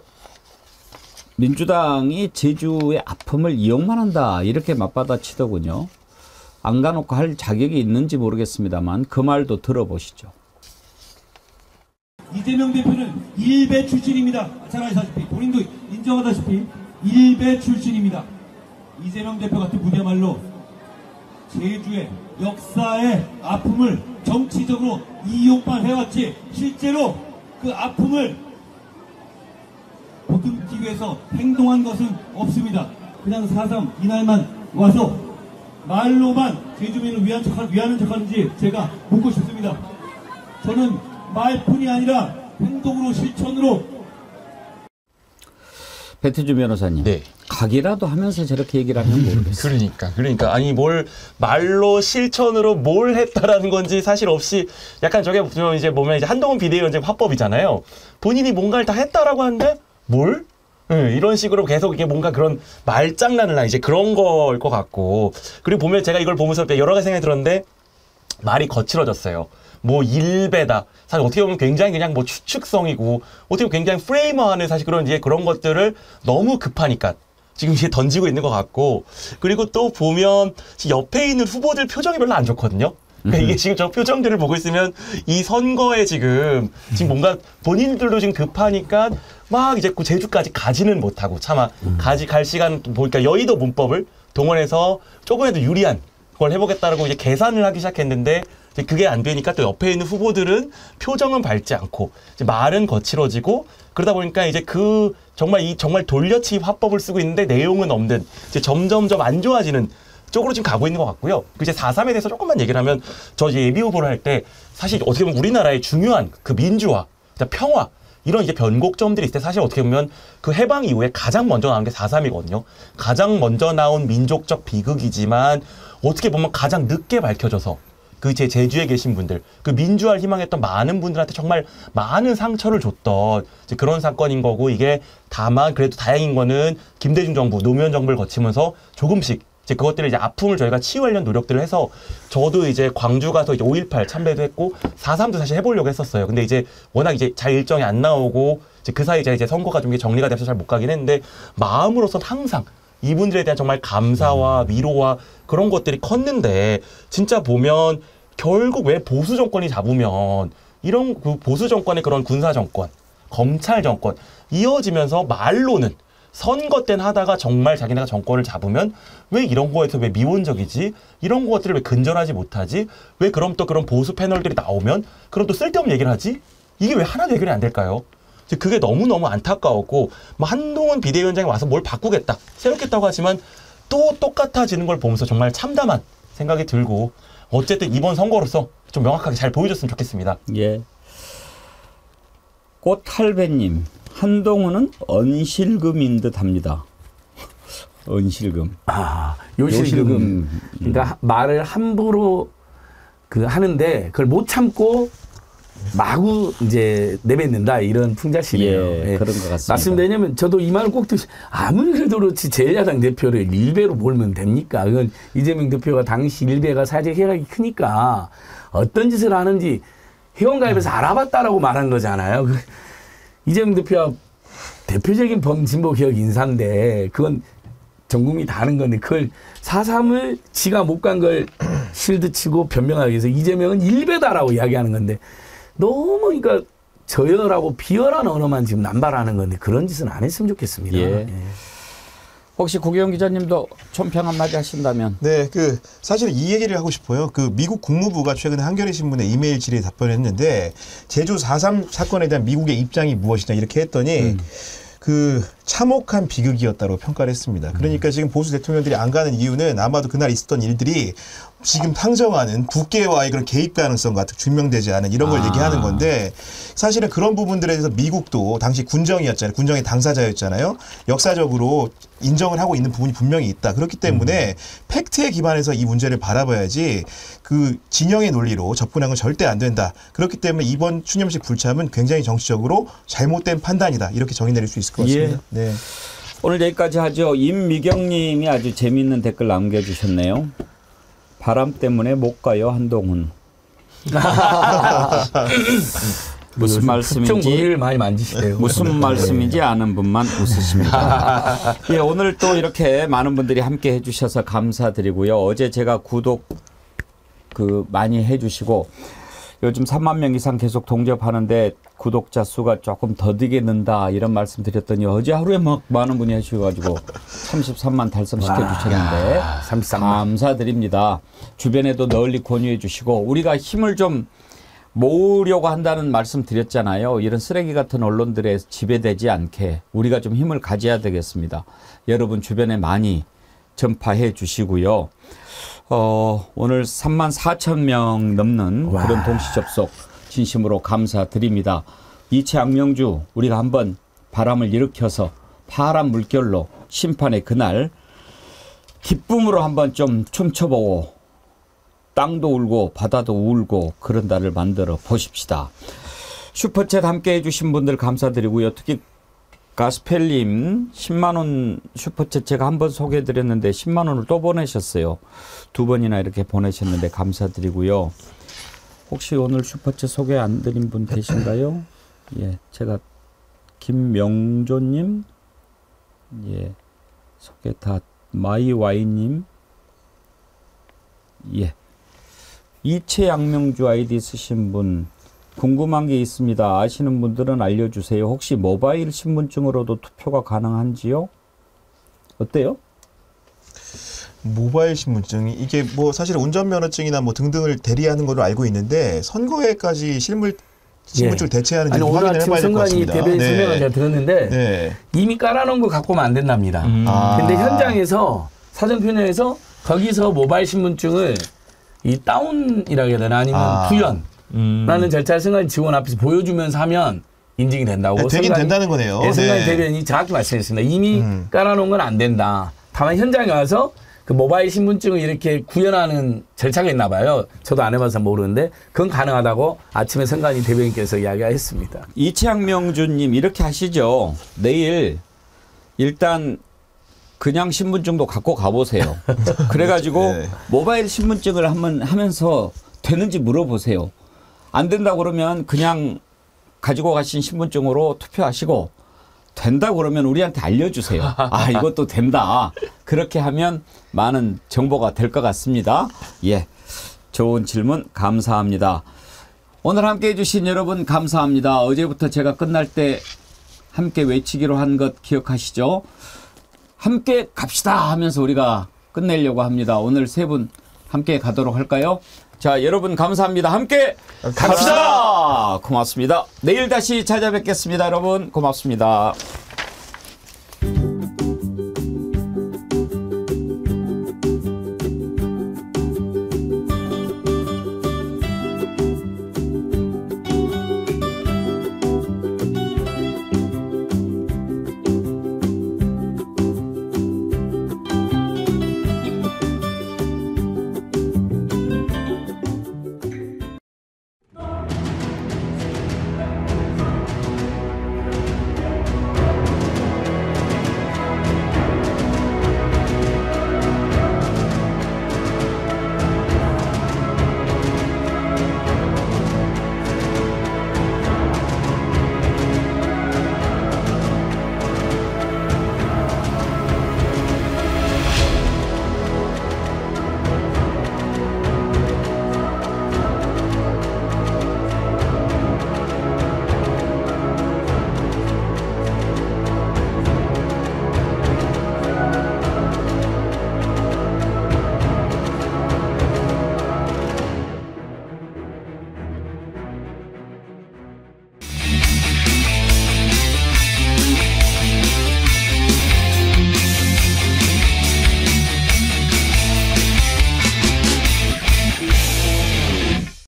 민주당이 제주의 아픔을 이용만 한다 이렇게 맞받아치더군요. 안 가놓고 할 자격이 있는지 모르겠습니다만 그 말도 들어보시죠. 이재명 대표는 일베 출신입니다. 잘 아시다시피 본인도 인정하다시피 일베 출신입니다. 이재명 대표 같은 분야말로 제주의 역사의 아픔을 정치적으로 이용만 해왔지 실제로 그 아픔을 보듬기 위해서 행동한 것은 없습니다. 그냥 4.3 이날만 와서 말로만 제주민을 위하는 척하는지 제가 묻고 싶습니다. 저는 말뿐이 아니라 행동으로 실천으로. 배태주 변호사님. 네. 각이라도 하면서 저렇게 얘기를 하면 모르겠어요. 그러니까 아니 뭘 말로 실천으로 뭘 했다라는 건지 사실 없이 약간 저게 이제 보면 이제 한동훈 비대위원장 화법이잖아요. 본인이 뭔가를 다 했다라고 하는데 뭘? 네, 이런 식으로 계속 이게 뭔가 그런 말장난을 나 이제 그런 거일 것 같고, 그리고 보면 제가 이걸 보면서 여러 가지 생각이 들었는데 말이 거칠어졌어요. 뭐 일배다. 사실 어떻게 보면 굉장히 그냥 뭐 추측성이고 어떻게 보면 굉장히 프레임화하는 사실 그런 이제 그런 것들을 너무 급하니까 지금 이제 던지고 있는 것 같고, 그리고 또 보면 옆에 있는 후보들 표정이 별로 안 좋거든요. 그러니까 이게 지금 저 표정들을 보고 있으면 이 선거에 지금 뭔가 본인들도 지금 급하니까 막 이제 제주까지 가지는 못하고 차마 갈 시간 보니까 여의도 문법을 동원해서 조금이라도 유리한 걸 해보겠다라고 이제 계산을 하기 시작했는데 이제 그게 안 되니까 또 옆에 있는 후보들은 표정은 밝지 않고 이제 말은 거칠어지고 그러다 보니까 이제 그 정말 돌려치기 화법을 쓰고 있는데 내용은 없는 이제 점점점 안 좋아지는 쪽으로 지금 가고 있는 것 같고요. 이제 4.3에 대해서 조금만 얘기를 하면 저 이제 예비 후보를 할 때 사실 어떻게 보면 우리나라의 중요한 그 민주화, 평화 이런 이제 변곡점들이 있을 때 사실 어떻게 보면 그 해방 이후에 가장 먼저 나온 게 4.3이거든요. 가장 먼저 나온 민족적 비극이지만 어떻게 보면 가장 늦게 밝혀져서 그 제 제주에 계신 분들, 그 민주화를 희망했던 많은 분들한테 정말 많은 상처를 줬던 이제 그런 사건인 거고, 이게 다만 그래도 다행인 거는 김대중 정부, 노무현 정부를 거치면서 조금씩 이제 그것들을 이제 아픔을 저희가 치유하려는 노력들을 해서 저도 이제 광주 가서 이제 5.18 참배도 했고 4.3도 사실 해보려고 했었어요. 근데 이제 워낙 이제 잘 일정이 안 나오고 이제 그 사이에 이제 선거가 좀 정리가 돼서 잘 못 가긴 했는데 마음으로서는 항상 이분들에 대한 정말 감사와 위로와 그런 것들이 컸는데, 진짜 보면 결국 왜 보수 정권이 잡으면 이런 그 보수 정권의 그런 군사 정권, 검찰 정권 이어지면서 말로는 선거 때는 하다가 정말 자기네가 정권을 잡으면 왜 이런 거에서 왜 미온적이지? 이런 것들을 왜 근절하지 못하지? 왜 그럼 또 그런 보수 패널들이 나오면 그럼 또 쓸데없는 얘기를 하지? 이게 왜 하나도 해결이 안 될까요? 그게 너무너무 안타까웠고, 뭐 한동훈 비대위원장이 와서 뭘 바꾸겠다, 새롭겠다고 하지만 또 똑같아지는 걸 보면서 정말 참담한 생각이 들고, 어쨌든 이번 선거로서 좀 명확하게 잘 보여줬으면 좋겠습니다. 예. 꽃할배님, 한동훈은 언실금인 듯합니다. 언실금. 아, 요실금. 그러니까 말을 함부로 하는데 그걸 못 참고 마구 이제 내뱉는다 이런 풍자시네요. 예, 그런 것 같습니다. 맞습니다. 왜냐하면 저도 이 말을 꼭 듣시 아무리 그래도 그렇지 제1야당 대표를 일배로 몰면 됩니까? 그건 이재명 대표가 당시 일배가 사실 혜각이 크니까 어떤 짓을 하는지 회원가입에서 알아봤다라고 말한 거잖아요. 이재명 대표가 대표적인 범진보 개혁 인사인데 그건 전 국민이 다 아는 건데 그걸 4.3을 지가 못 간 걸 실드치고 변명하기 위해서 이재명은 일배다라고 이야기하는 건데 너무 그러니까 저열하고 비열한 언어만 지금 남발하는 건데 그런 짓은 안 했으면 좋겠습니다. 예. 예. 혹시 고기영 기자님도 총평 한마디 하신다면? 네, 사실 이 얘기를 하고 싶어요. 미국 국무부가 최근에 한겨레 신문에 이메일 질의에 답변했는데 제주 4.3 사건에 대한 미국의 입장이 무엇이냐 이렇게 했더니 참혹한 비극이었다고 평가를 했습니다. 그러니까 지금 보수 대통령들이 안 가는 이유는 아마도 그날 있었던 일들이 지금 상정하는 북계와의 그런 개입 가능성 같은 증명되지 않은 이런 걸 얘기하는 건데 사실은 그런 부분들에 대해서 미국도 당시 군정이었잖아요. 군정의 당사자였잖아요. 역사적으로 인정을 하고 있는 부분이 분명히 있다. 그렇기 때문에 팩트에 기반해서 이 문제를 바라봐야지 진영의 논리로 접근한 건 절대 안 된다. 그렇기 때문에 이번 추념식 불참은 굉장히 정치적으로 잘못된 판단이다. 이렇게 정의 내릴 수 있을 것 같습니다. 예. 네. 오늘 여기까지 하죠. 임미경 님이 아주 재미있는 댓글 남겨주셨네요. 바람 때문에 못 가요, 한동훈. 무슨 말씀인지 많이 만지시대요. 무슨 말씀인지 아는 분만 웃으십니다. 예, 오늘 또 이렇게 많은 분들이 함께 해주셔서 감사드리고요. 어제 제가 구독 많이 해주시고 요즘 3만 명 이상 계속 동접하는데 구독자 수가 조금 더디게 는다 이런 말씀 드렸더니 어제 하루에 막 많은 분이 해주셔가지고 33만 달성시켜 주셨는데 감사드립니다. 주변에도 널리 권유해 주시고 우리가 힘을 좀 모으려고 한다는 말씀 드렸잖아요. 이런 쓰레기 같은 언론들에 지배되지 않게 우리가 좀 힘을 가져야 되겠습니다. 여러분 주변에 많이 전파해 주시고요. 오늘 3만 4천 명 넘는 그런 동시 접속 진심으로 감사드립니다. 이채 악명주 우리가 한번 바람을 일으켜서 파란 물결로 심판의 그날 기쁨으로 한번 좀 춤춰보고 땅도 울고 바다도 울고 그런 날을 만들어 보십시다. 슈퍼챗 함께 해주신 분들 감사드리고요. 특히 가스펠님 10만 원 슈퍼챗 제가 한 번 소개해드렸는데 10만 원을 또 보내셨어요. 2번이나 이렇게 보내셨는데 감사드리고요. 혹시 오늘 슈퍼챗 소개 안 드린 분 계신가요? 예, 제가 김명조님, 예, 소개 다 마이와이님, 예, 이채양명주 아이디 쓰신 분. 궁금한 게 있습니다. 아시는 분들은 알려주세요. 혹시 모바일 신분증으로도 투표가 가능한지요? 어때요? 모바일 신분증이 이게 사실 운전면허증이나 등등을 대리하는 걸로 알고 있는데 선거에까지 신분증을 대체하는지 확인을 해봐야 될 것 같습니다. 대변인 설명을 제가 들었는데 이미 깔아놓은 거 갖고 오면 안 된답니다. 근데 현장에서 사전표현에서 거기서 모바일 신분증을 다운이라고 해야 되나 아니면 구현 라는 절차를 선관위 직원 앞에서 보여주면서 하면 인증이 된다고. 되긴 된다는 거네요. 선관위 대변인이 정확히 말씀했습니다. 이미 깔아놓은 건 안 된다. 다만 현장에 와서 모바일 신분증을 이렇게 구현하는 절차가 있나 봐요. 저도 안 해봐서 모르는데 그건 가능하다고 아침에 선관위 대변인께서 이야기했습니다. 이채양명주님 이렇게 하시죠. 내일 일단 그냥 신분증도 갖고 가보세요. 그래가지고 모바일 신분증을 한번 하면서 되는지 물어보세요. 안 된다고 그러면 그냥 가지고 가신 신분증으로 투표하시고 된다고 그러면 우리한테 알려주세요. 이것도 된다. 그렇게 하면 많은 정보가 될 것 같습니다. 예, 좋은 질문 감사합니다. 오늘 함께해 주신 여러분 감사합니다. 어제부터 제가 끝날 때 함께 외치기로 한 것 기억하시죠? 함께 갑시다 하면서 우리가 끝내려고 합니다. 오늘 세 분 함께 가도록 할까요? 자, 여러분 감사합니다. 함께 갑시다. 고맙습니다. 내일 다시 찾아뵙겠습니다. 여러분 고맙습니다.